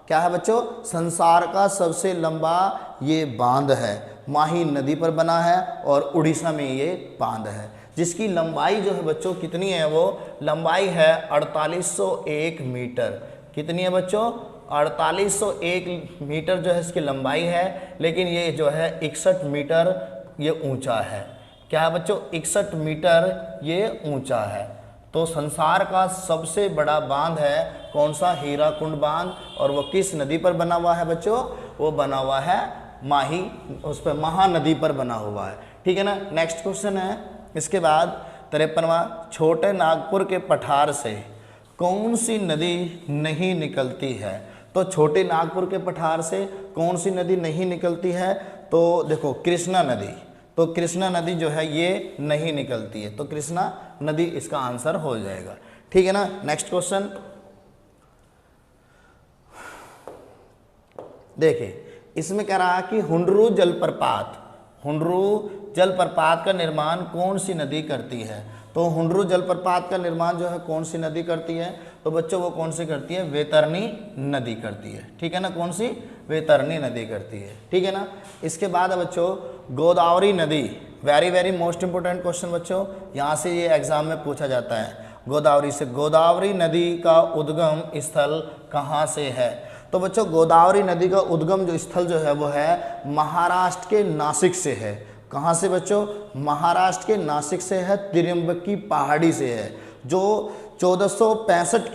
[SPEAKER 1] क्या है बच्चों? संसार का सबसे लंबा ये बांध है, माही नदी पर बना है और उड़ीसा में ये बांध है, जिसकी लंबाई जो है बच्चों कितनी है? वो लंबाई है 4801 मीटर। कितनी है बच्चों? 4801 मीटर जो है इसकी लंबाई है, लेकिन ये जो है 61 मीटर ये ऊंचा है। क्या है बच्चों? 61 मीटर ये ऊंचा है। तो संसार का सबसे बड़ा बांध है कौन सा? हीराकुंड बांध। और वो किस नदी पर बना हुआ है बच्चों? वो बना हुआ है माही, उस पर महानदी पर बना हुआ है। ठीक है ना, नेक्स्ट क्वेश्चन है इसके बाद 53वां, छोटे नागपुर के पठार से कौन सी नदी नहीं निकलती है? तो छोटे नागपुर के पठार से कौन सी नदी नहीं निकलती है? तो देखो कृष्णा नदी, तो कृष्णा नदी जो है ये नहीं निकलती है, तो कृष्णा नदी इसका आंसर हो जाएगा। ठीक है ना, नेक्स्ट क्वेश्चन देखिए, इसमें कह रहा है कि हुंडरू जलप्रपात का निर्माण कौन सी नदी करती है? तो हुंडरू जलप्रपात का निर्माण जो है कौन सी नदी करती है? तो बच्चों वो कौन सी करती है? वैतरणी नदी करती है। ठीक है ना, कौन सी? वैतरणी नदी करती है। ठीक है ना, इसके बाद बच्चों गोदावरी नदी, very very most important question बच्चों, यहाँ से ये एग्जाम में पूछा जाता है। गोदावरी से, गोदावरी नदी का उद्गम स्थल कहाँ से है? तो बच्चों गोदावरी नदी का उद्गम जो स्थल जो है वो है महाराष्ट्र के नासिक से है। कहाँ से बच्चों? महाराष्ट्र के नासिक से है, त्रियंबकी पहाड़ी से है, जो 1465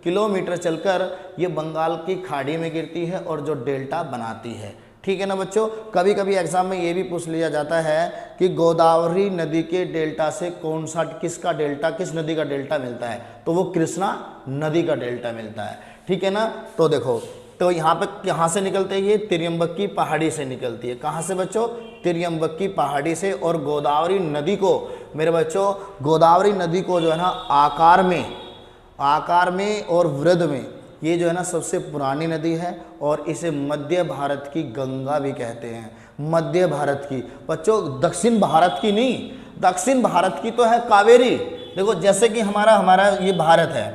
[SPEAKER 1] किलोमीटर चलकर ये बंगाल की खाड़ी में गिरती है और जो डेल्टा बनाती है। ठीक है ना बच्चों, कभी कभी एग्जाम में ये भी पूछ लिया जाता है कि गोदावरी नदी के डेल्टा से कौन सा, किस नदी का डेल्टा मिलता है? तो वो कृष्णा नदी का डेल्टा मिलता है। ठीक है ना, तो देखो, तो यहाँ पे कहाँ से निकलते हैं? ये त्रियंबकी पहाड़ी से निकलती है। कहाँ से बच्चों? त्रियंबकी पहाड़ी से। और गोदावरी नदी को मेरे बच्चों, गोदावरी नदी को जो है ना आकार में और वृद्ध में ये जो है ना सबसे पुरानी नदी है, और इसे मध्य भारत की गंगा भी कहते हैं। मध्य भारत की बच्चों, दक्षिण भारत की नहीं, दक्षिण भारत की तो है कावेरी। देखो जैसे कि हमारा ये भारत है,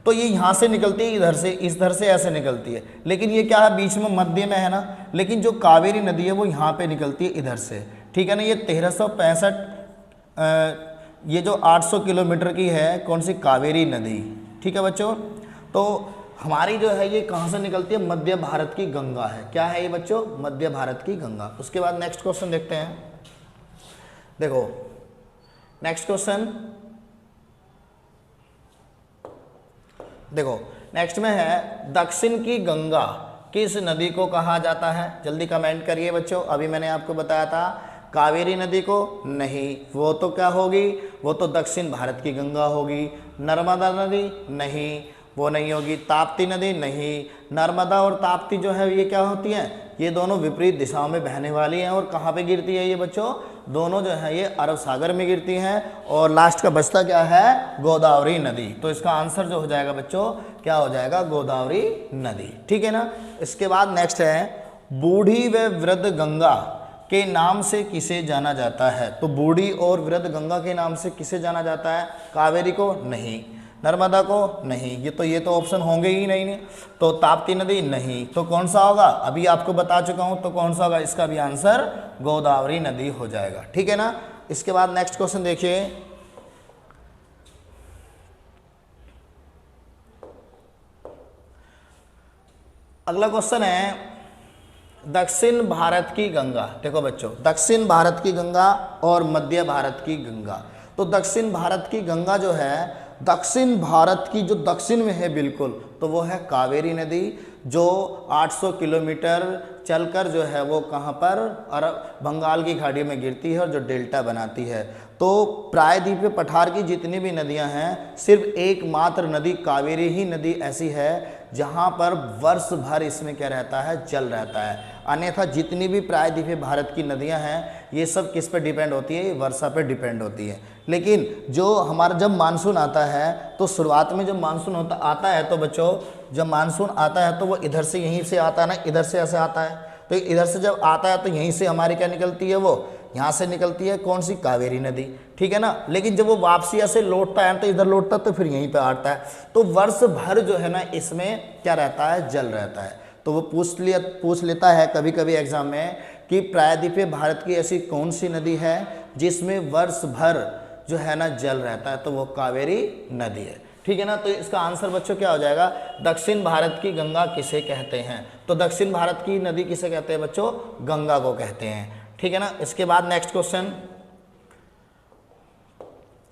[SPEAKER 1] तो ये यहाँ से निकलती है, इधर से ऐसे निकलती है, लेकिन ये क्या है? बीच में मध्य में है ना, लेकिन जो कावेरी नदी है वो यहाँ पे निकलती है इधर से। ठीक है ना, ये 1365 ये जो 800 किलोमीटर की है कौन सी? कावेरी नदी। ठीक है बच्चों, तो हमारी जो है ये कहाँ से निकलती है? मध्य भारत की गंगा है। क्या है ये बच्चों? मध्य भारत की गंगा। उसके बाद नेक्स्ट क्वेश्चन देखते हैं। देखो नेक्स्ट क्वेश्चन, देखो नेक्स्ट में है दक्षिण की गंगा किस नदी को कहा जाता है? जल्दी कमेंट करिए बच्चों। अभी मैंने आपको बताया था कावेरी नदी को, नहीं, वो तो क्या होगी? वो तो दक्षिण भारत की गंगा होगी। नर्मदा नदी, नहीं, वो नहीं होगी। ताप्ती नदी, नहीं। नर्मदा और ताप्ती जो है ये क्या होती हैं? ये दोनों विपरीत दिशाओं में बहने वाली हैं। और कहाँ पे गिरती है ये बच्चों? दोनों जो है ये अरब सागर में गिरती हैं। और लास्ट का बचता क्या है? गोदावरी नदी। तो इसका आंसर जो हो जाएगा बच्चों, क्या हो जाएगा? गोदावरी नदी। ठीक है ना, इसके बाद नेक्स्ट है बूढ़ी व वृद्ध गंगा के नाम से किसे जाना जाता है? तो बूढ़ी और वृद्ध गंगा के नाम से किसे जाना जाता है? कावेरी को, नहीं। नर्मदा को, नहीं। ये तो ऑप्शन होंगे ही नहीं। तो ताप्ती नदी, नहीं। तो कौन सा होगा? अभी आपको बता चुका हूं, तो कौन सा होगा? इसका भी आंसर गोदावरी नदी हो जाएगा। ठीक है ना, इसके बाद नेक्स्ट क्वेश्चन देखिए। अगला क्वेश्चन है दक्षिण भारत की गंगा। देखो बच्चों, दक्षिण भारत की गंगा और मध्य भारत की गंगा। तो दक्षिण भारत की गंगा जो है, दक्षिण भारत की जो दक्षिण में है बिल्कुल, तो वो है कावेरी नदी, जो 800 किलोमीटर चलकर जो है वो कहाँ पर, अरब बंगाल की खाड़ी में गिरती है और जो डेल्टा बनाती है। तो प्रायद्वीपीय पठार की जितनी भी नदियां हैं, सिर्फ एकमात्र नदी कावेरी ही नदी ऐसी है जहां पर वर्ष भर इसमें क्या रहता है, जल रहता है। अन्यथा जितनी भी प्रायद्वीपीय भारत की नदियां हैं, ये सब किस पे डिपेंड होती है, ये वर्षा पे डिपेंड होती है। लेकिन जो हमारा जब मानसून आता है, तो शुरुआत में जब मानसून आता है तो बच्चों, जब मानसून आता है तो वो इधर से, यहीं से आता है ना, इधर से ऐसे आता है। तो इधर से जब आता है तो यहीं से हमारी क्या निकलती है, वो यहाँ से निकलती है कौन सी, कावेरी नदी, ठीक है ना। लेकिन जब वो वापसी ऐसे लौटता है तो इधर लौटता है तो फिर यहीं पे आता है। तो वर्ष भर जो है ना इसमें क्या रहता है, जल रहता है। तो वो पूछ लेता है कभी कभी एग्जाम में कि प्रायद्वीपीय भारत की ऐसी कौन सी नदी है जिसमें वर्ष भर जो है ना जल रहता है, तो वो कावेरी नदी है, ठीक है ना। तो इसका आंसर बच्चों क्या हो जाएगा, दक्षिण भारत की गंगा किसे कहते हैं। तो दक्षिण भारत की नदी किसे कहते हैं बच्चों, गंगा को कहते हैं, ठीक है ना। इसके बाद नेक्स्ट क्वेश्चन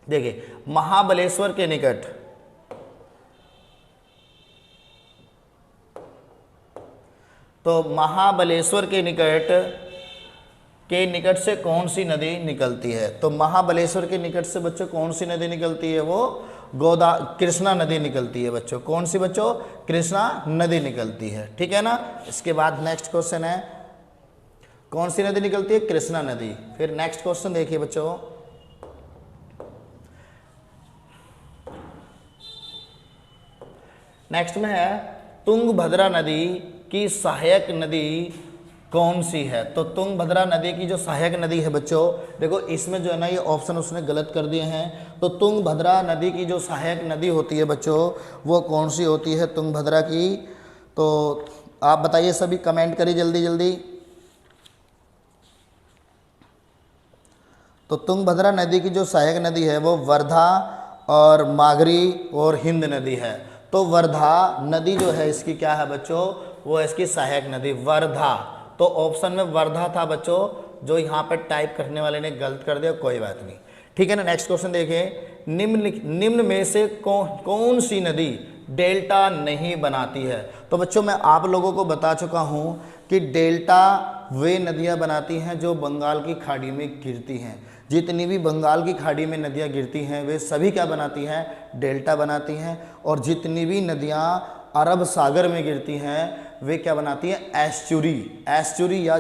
[SPEAKER 1] देखिए, महाबलेश्वर के निकट तो महाबलेश्वर के निकट से कौन सी नदी निकलती है। तो महाबलेश्वर के निकट से बच्चों कौन सी नदी निकलती है, वो कृष्णा नदी निकलती है बच्चों। कौन सी बच्चों, कृष्णा नदी निकलती है, ठीक है ना। इसके बाद नेक्स्ट क्वेश्चन है, कौन सी नदी निकलती है, कृष्णा नदी। फिर नेक्स्ट क्वेश्चन देखिए बच्चों, नेक्स्ट में है तुंगभद्रा नदी की सहायक नदी कौन सी है। तो तुंगभद्रा नदी की जो सहायक नदी है बच्चों, देखो इसमें जो है ना ये ऑप्शन उसने गलत कर दिए हैं। तो तुंगभद्रा नदी की जो सहायक नदी होती है बच्चों, वो कौन सी होती है तुंगभद्रा की। तो आप बताइए, सभी कमेंट करिए जल्दी जल्दी। तो तुंगभद्रा नदी की जो सहायक नदी है वो वर्धा और मागरी और हिंद नदी है। तो वर्धा नदी जो है इसकी क्या है बच्चों, वो इसकी सहायक नदी वर्धा। तो ऑप्शन में वर्धा था बच्चों, जो यहाँ पर टाइप करने वाले ने गलत कर दिया, कोई बात नहीं, ठीक है ना। नेक्स्ट क्वेश्चन देखिए, निम्न में से कौन सी नदी डेल्टा नहीं बनाती है। तो बच्चों मैं आप लोगों को बता चुका हूँ कि डेल्टा वे नदियाँ बनाती हैं जो बंगाल की खाड़ी में गिरती हैं। जितनी भी बंगाल की खाड़ी में नदियाँ गिरती हैं वे सभी क्या बनाती हैं, डेल्टा बनाती हैं। और जितनी भी नदियाँ अरब सागर में गिरती हैं वे क्या बनाती हैं, एस्चुरी या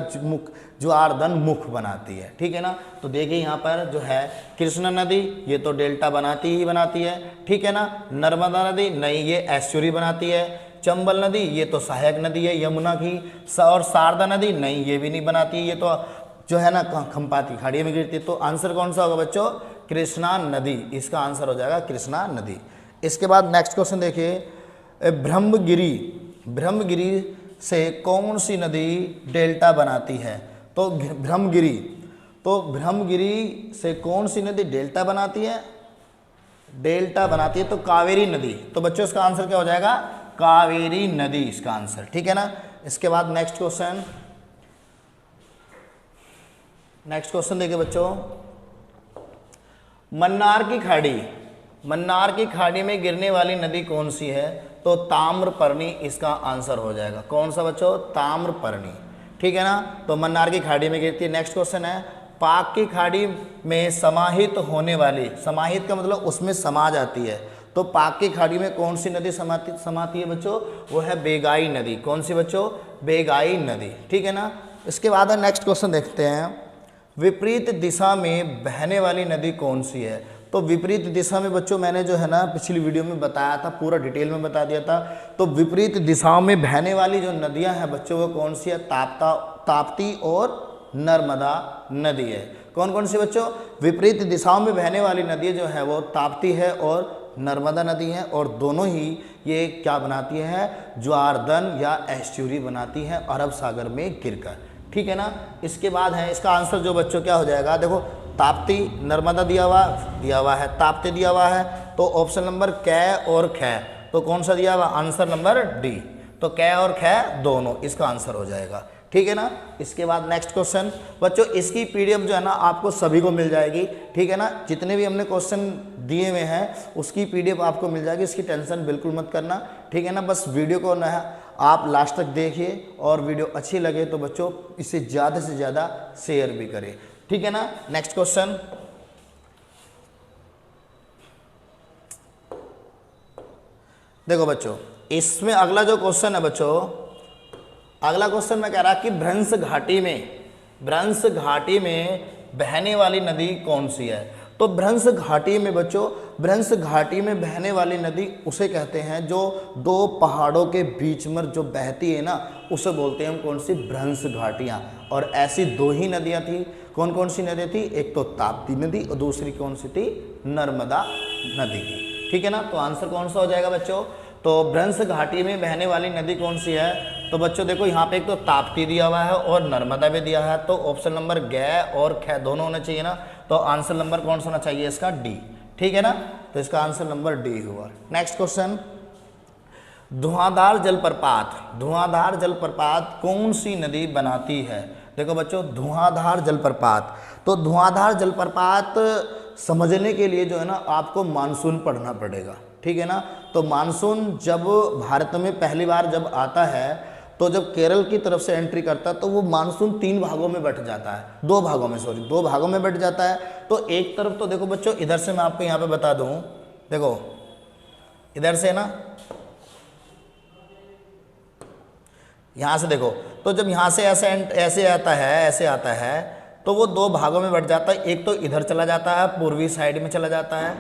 [SPEAKER 1] ज्वारधन मुख बनाती है, ठीक है ना। तो देखिए यहाँ पर जो है कृष्णा नदी, ये तो डेल्टा बनाती ही बनाती है, ठीक है ना। नर्मदा नदी नहीं, ये एस्चुरी बनाती है। चंबल नदी ये तो सहायक नदी है यमुना की। और शारदा नदी नहीं, ये भी नहीं बनाती, ये तो जो है ना खंपाती खाड़ी में गिरती है। तो आंसर कौन सा होगा बच्चों, कृष्णा नदी, इसका आंसर हो जाएगा कृष्णा नदी। इसके बाद नेक्स्ट क्वेश्चन देखिए, ब्रह्मगिरी से कौन सी नदी डेल्टा बनाती है। तो ब्रह्मगिरी से कौन सी नदी डेल्टा बनाती है, तो कावेरी नदी। तो बच्चों इसका आंसर क्या हो जाएगा, कावेरी नदी इसका आंसर, ठीक है ना। इसके बाद नेक्स्ट क्वेश्चन देखिए बच्चों, मन्नार की खाड़ी में गिरने वाली नदी कौन सी है। तो ताम्रपर्णी इसका आंसर हो जाएगा। कौन सा बच्चों, ताम्रपर्णी, ठीक है ना। तो मन्नार की खाड़ी में गिरती है। नेक्स्ट क्वेश्चन है, पाक की खाड़ी में समाहित होने वाली, समाहित का मतलब उसमें समा जाती है। तो पाक की खाड़ी में कौन सी नदी समाती है बच्चों, वो है बेगाई नदी। कौन सी बच्चों, बेगाई नदी, ठीक है ना। इसके बाद नेक्स्ट क्वेश्चन देखते हैं, विपरीत दिशा में बहने वाली नदी कौन सी है। तो विपरीत दिशा में बच्चों मैंने जो है ना पिछली वीडियो में बताया था, पूरा डिटेल में बता दिया था। तो विपरीत दिशाओं में बहने वाली जो नदियां हैं बच्चों वो कौन सी है, ताप्ती और नर्मदा नदी है। कौन कौन सी बच्चों, विपरीत दिशाओं में बहने वाली नदी जो है वो ताप्ती है और नर्मदा नदी है। और दोनों ही ये क्या बनाती है, ज्वारधन या एस्चुरी बनाती हैं अरब सागर में गिरकर, ठीक है ना। इसके बाद है इसका आंसर जो बच्चों क्या हो जाएगा, देखो ताप्ती, नर्मदा दिया हुआ है, ताप्ती दिया हुआ है। तो ऑप्शन नंबर कै और ख, तो कौन सा दिया हुआ, आंसर नंबर डी। तो कै और ख दोनों, इसका आंसर हो जाएगा। ठीक है ना। इसके बाद नेक्स्ट क्वेश्चन बच्चों, इसकी पीडीएफ जो है ना आपको सभी को मिल जाएगी। ठीक है ना, जितने भी हमने क्वेश्चन दिए हुए हैं उसकी पीडीएफ आपको मिल जाएगी, इसकी टेंशन बिल्कुल मत करना। ठीक है ना, बस वीडियो को ना आप लास्ट तक देखिए और वीडियो अच्छी लगे तो बच्चों इसे ज़्यादा से ज़्यादा शेयर भी करें। ठीक है ना। नेक्स्ट क्वेश्चन, देखो बच्चों इसमें अगला जो क्वेश्चन है बच्चों, अगला क्वेश्चन मैं कह रहा कि भ्रंश घाटी में बहने वाली नदी कौन सी है। तो भ्रंश घाटी में बच्चों, भ्रंश घाटी में बहने वाली नदी उसे कहते हैं जो दो पहाड़ों के बीच में जो बहती है ना, उसे बोलते हैं हम कौन सी, भ्रंश घाटियाँ। और ऐसी दो ही नदियाँ थी। कौन कौन सी नदियाँ थी, एक तो ताप्ती नदी और दूसरी कौन सी थी, नर्मदा नदी थी। ठीक है ना, तो आंसर कौन सा हो जाएगा बच्चों, तो भ्रंश घाटी में बहने वाली नदी कौन सी है। तो बच्चों देखो यहाँ पे एक तो ताप्ती दिया हुआ है और नर्मदा भी दिया है, तो ऑप्शन नंबर ग और ख दोनों होने चाहिए ना, तो आंसर नंबर कौन सा होना चाहिए इसका, डी। ठीक है ना, तो इसका आंसर नंबर डी हुआ। नेक्स्ट क्वेश्चन, धुआंधार जलप्रपात कौन सी नदी बनाती है। देखो बच्चों धुआंधार जलप्रपात, तो धुआंधार जलप्रपात समझने के लिए जो है ना आपको मानसून पढ़ना पड़ेगा। ठीक है ना, तो मानसून जब भारत में पहली बार जब आता है, तो जब केरल की तरफ से एंट्री करता है तो वो मानसून तीन भागों में बट जाता है, दो भागों में बट जाता है। तो एक तरफ तो देखो बच्चों, इधर से मैं आपको यहाँ पे बता दूँ, देखो इधर से ना, यहाँ से देखो, तो जब यहाँ से ऐसे आता है तो वो दो भागों में बट जाता है। एक तो इधर चला जाता है, पूर्वी साइड में चला जाता है।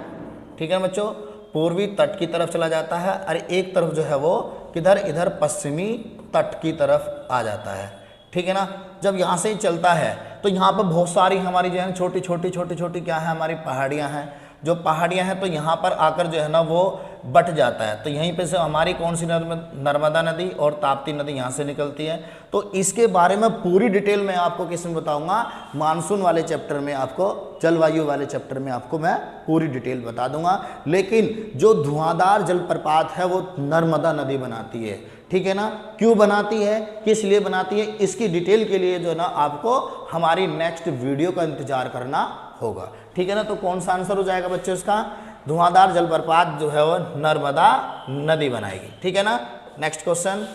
[SPEAKER 1] ठीक है बच्चों, पूर्वी तट की तरफ चला जाता है, और एक तरफ जो है वो किधर, इधर पश्चिमी तट की तरफ आ जाता है। ठीक है ना, जब यहाँ से ही चलता है तो यहाँ पर बहुत सारी हमारी जो है छोटी छोटी क्या है, हमारी पहाड़ियाँ हैं। जो पहाड़ियाँ हैं तो यहाँ पर आकर जो है ना वो बट जाता है। तो यहीं पे से हमारी कौन सी नर्मदा नदी और ताप्ती नदी यहाँ से निकलती है। तो इसके बारे में पूरी डिटेल में आपको किसमें बताऊंगा, मानसून वाले चैप्टर में, आपको जलवायु वाले चैप्टर में आपको मैं पूरी डिटेल बता दूंगा। लेकिन जो धुआंधार जलप्रपात है वो नर्मदा नदी बनाती है। ठीक है ना, क्यों बनाती है, किस लिए बनाती है, इसकी डिटेल के लिए जो है ना आपको हमारी नेक्स्ट वीडियो का इंतजार करना होगा। ठीक है ना, तो कौन सा आंसर हो जाएगा बच्चों इसका, धुआंधार जलप्रपात जो है वो नर्मदा नदी बनाएगी। ठीक है ना। नेक्स्ट क्वेश्चन,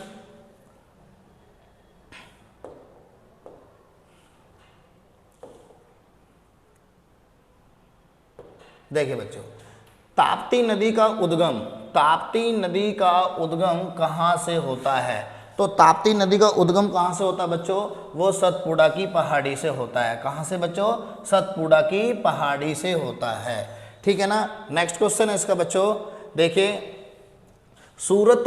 [SPEAKER 1] देखिए बच्चों, ताप्ती नदी का उद्गम कहाँ से होता है। तो ताप्ती नदी का उद्गम कहाँ से होता है बच्चों, वो सतपुड़ा की पहाड़ी से होता है। कहाँ से बच्चों, सतपुड़ा की पहाड़ी से होता है। ठीक है ना। नेक्स्ट क्वेश्चन है इसका बच्चों, देखिए सूरत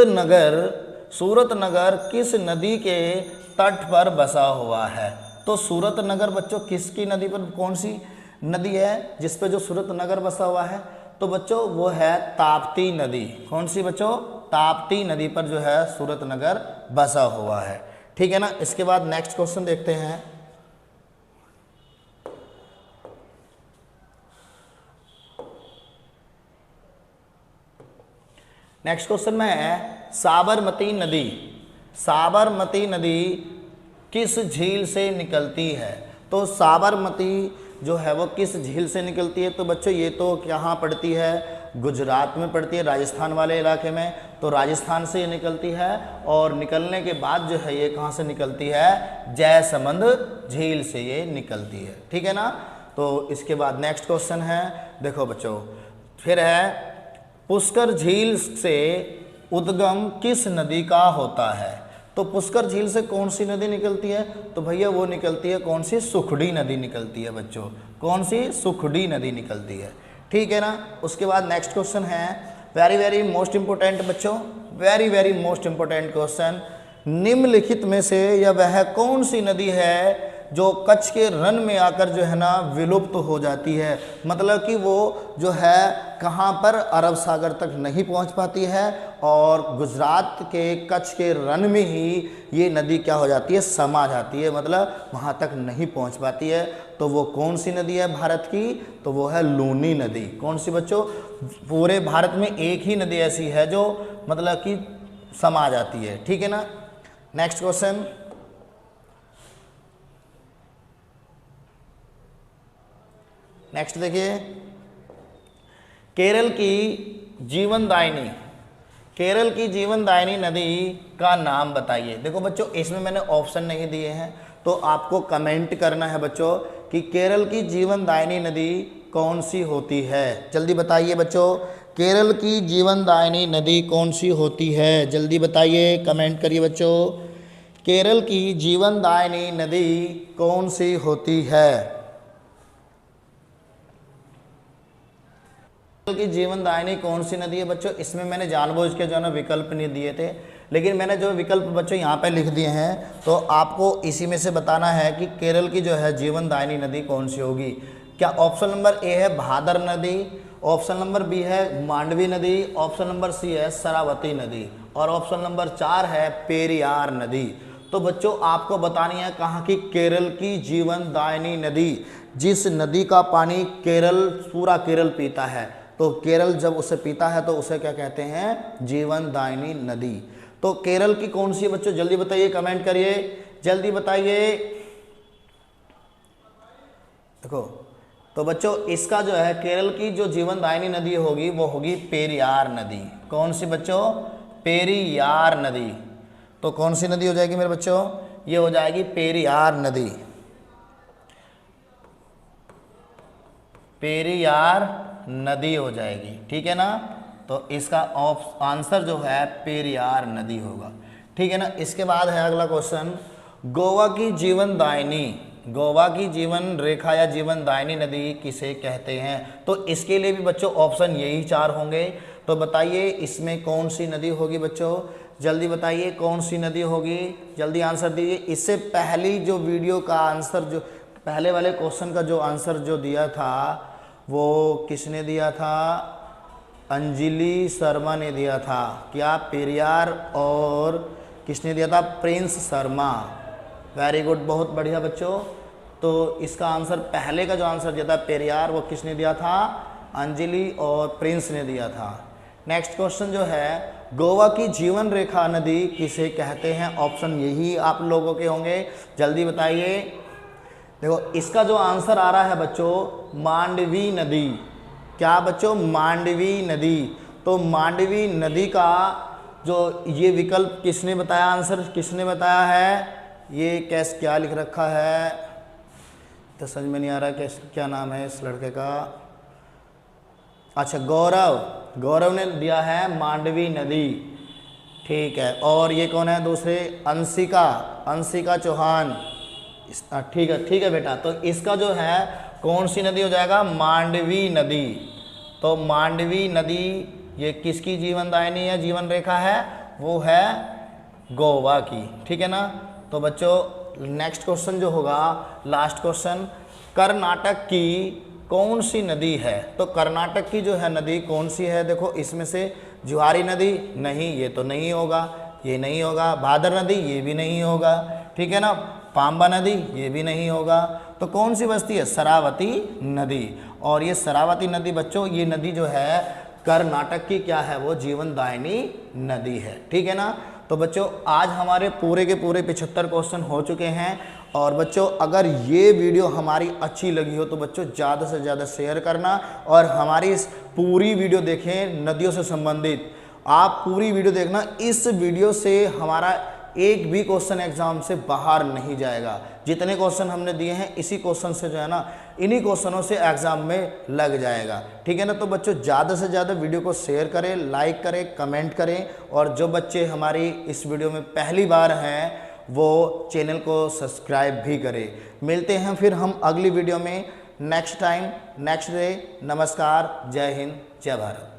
[SPEAKER 1] नगर किस नदी के तट पर बसा हुआ है। तो सूरत नगर बच्चों किसकी नदी पर, कौन सी नदी है जिस पे जो सूरत नगर बसा हुआ है, तो बच्चों वो है ताप्ती नदी। कौन सी बच्चों, ताप्ती नदी पर जो है सूरत नगर बसा हुआ है। ठीक है ना। इसके बाद नेक्स्ट क्वेश्चन देखते हैं, नेक्स्ट क्वेश्चन में है साबरमती नदी किस झील से निकलती है। तो साबरमती जो है वो किस झील से निकलती है। तो बच्चों ये तो कहाँ पड़ती है, गुजरात में पड़ती है, राजस्थान वाले इलाके में। तो राजस्थान से ये निकलती है, और निकलने के बाद जो है ये कहाँ से निकलती है, जयसमंद झील से ये निकलती है। ठीक है ना। तो इसके बाद नेक्स्ट क्वेश्चन है, देखो बच्चों फिर है, पुष्कर झील से उद्गम किस नदी का होता है। तो पुष्कर झील से कौन सी नदी निकलती है, तो भैया वो निकलती है कौन सी, सुखड़ी नदी निकलती है बच्चों। कौन सी, सुखड़ी नदी निकलती है। ठीक है ना। उसके बाद नेक्स्ट क्वेश्चन है, वेरी मोस्ट इंपोर्टेंट बच्चों, वेरी मोस्ट इंपोर्टेंट क्वेश्चन, निम्नलिखित में से यह वह कौन सी नदी है जो कच्छ के रण में आकर जो है ना विलुप्त हो जाती है। मतलब कि वो जो है कहाँ पर, अरब सागर तक नहीं पहुँच पाती है, और गुजरात के कच्छ के रण में ही ये नदी क्या हो जाती है, समा जाती है, मतलब वहाँ तक नहीं पहुँच पाती है। तो वो कौन सी नदी है भारत की, तो वो है लूनी नदी। कौन सी बच्चों, पूरे भारत में एक ही नदी ऐसी है जो मतलब कि समा जाती है, ठीक है ना। नेक्स्ट क्वेश्चन, नेक्स्ट देखिए, केरल की जीवनदायिनी, केरल की जीवनदायिनी नदी का नाम बताइए। देखो बच्चों, इसमें मैंने ऑप्शन नहीं दिए हैं, तो आपको कमेंट करना है बच्चों कि केरल की जीवनदायिनी नदी कौन सी होती है। जल्दी बताइए बच्चों, केरल की जीवनदायिनी नदी कौन सी होती है, जल्दी बताइए, कमेंट करिए बच्चों। केरल की जीवनदायिनी नदी कौन सी होती है? केरल की जीवनदायिनी कौन सी नदी है बच्चों? इसमें मैंने जानबूझ के जो है ना विकल्प नहीं दिए थे, लेकिन मैंने जो विकल्प बच्चों यहाँ पे लिख दिए हैं, तो आपको इसी में से बताना है कि केरल की जो है जीवनदायिनी नदी कौन सी होगी। क्या ऑप्शन नंबर ए है भादर नदी, ऑप्शन नंबर बी है मांडवी नदी, ऑप्शन नंबर सी है शरावती नदी, और ऑप्शन नंबर 4 है पेरियार नदी। तो बच्चों आपको बतानी है कहाँ की केरल की जीवनदायिनी नदी, जिस नदी का पानी केरल, पूरा केरल पीता है। तो केरल जब उसे पीता है तो उसे क्या कहते हैं? जीवनदायिनी नदी। तो केरल की कौन सी है बच्चों? जल्दी बताइए, कमेंट करिए, जल्दी बताइए। देखो तो बच्चों इसका जो है केरल की जो जीवनदायिनी नदी होगी वो होगी पेरियार नदी। कौन सी बच्चों? पेरियार नदी। तो कौन सी नदी हो जाएगी मेरे बच्चों? ये हो जाएगी पेरियार नदी, पेरियार नदी हो जाएगी, ठीक है ना। तो इसका आंसर जो है पेरियार नदी होगा, ठीक है ना। इसके बाद है अगला क्वेश्चन, गोवा की जीवनदायिनी, गोवा की जीवन रेखा या जीवनदायिनी नदी किसे कहते हैं? तो इसके लिए भी बच्चों ऑप्शन यही 4 होंगे। तो बताइए इसमें कौन सी नदी होगी बच्चों? जल्दी बताइए कौन सी नदी होगी, जल्दी आंसर दीजिए। इससे पहली जो वीडियो का आंसर, जो पहले वाले क्वेश्चन का जो आंसर जो दिया था वो किसने दिया था? अंजलि शर्मा ने दिया था। क्या? पेरियार, और किसने दिया था? प्रिंस शर्मा। वेरी गुड, बहुत बढ़िया बच्चों। तो इसका आंसर, पहले का जो आंसर दिया था पेरियार, वो किसने दिया था? अंजलि और प्रिंस ने दिया था। नेक्स्ट क्वेश्चन जो है, गोवा की जीवन रेखा नदी किसे कहते हैं? ऑप्शन यही आप लोगों के होंगे, जल्दी बताइए। देखो इसका जो आंसर आ रहा है बच्चों, मांडवी नदी। क्या बच्चों? मांडवी नदी। तो मांडवी नदी का जो ये विकल्प किसने बताया, आंसर किसने बताया है? ये कैसे, क्या लिख रखा है तो समझ में नहीं आ रहा, कैसे, क्या नाम है इस लड़के का? अच्छा, गौरव, गौरव ने दिया है मांडवी नदी, ठीक है। और ये कौन है दूसरे? अंशिका, अंशिका चौहान, ठीक है, ठीक है बेटा। तो इसका जो है कौन सी नदी हो जाएगा? मांडवी नदी। तो मांडवी नदी ये किसकी जीवनदायिनी है, जीवन रेखा है? वो है गोवा की, ठीक है ना। तो बच्चों नेक्स्ट क्वेश्चन जो होगा, लास्ट क्वेश्चन, कर्नाटक की कौन सी नदी है? तो कर्नाटक की जो है नदी कौन सी है? देखो इसमें से जुआरी नदी, नहीं, ये तो नहीं होगा, ये नहीं होगा। भादर नदी, ये भी नहीं होगा, ठीक है ना। पांबा नदी, ये भी नहीं होगा। तो कौन सी बचती है? शरावती नदी। और ये शरावती नदी बच्चों, ये नदी जो है कर्नाटक की क्या है? वो जीवनदायिनी नदी है, ठीक है ना। तो बच्चों आज हमारे पूरे के पूरे 75 क्वेश्चन हो चुके हैं। और बच्चों अगर ये वीडियो हमारी अच्छी लगी हो तो बच्चों ज़्यादा से ज़्यादा शेयर करना, और हमारी इस पूरी वीडियो देखें नदियों से संबंधित। आप पूरी वीडियो देखना, इस वीडियो से हमारा एक भी क्वेश्चन एग्जाम से बाहर नहीं जाएगा। जितने क्वेश्चन हमने दिए हैं इसी क्वेश्चन से जो है ना, इन्हीं क्वेश्चनों से एग्जाम में लग जाएगा, ठीक है ना। तो बच्चों ज़्यादा से ज़्यादा वीडियो को शेयर करें, लाइक करें, कमेंट करें, और जो बच्चे हमारी इस वीडियो में पहली बार हैं वो चैनल को सब्सक्राइब भी करें। मिलते हैं फिर हम अगली वीडियो में नेक्स्ट टाइम, नेक्स्ट डे। नमस्कार, जय हिंद, जय भारत।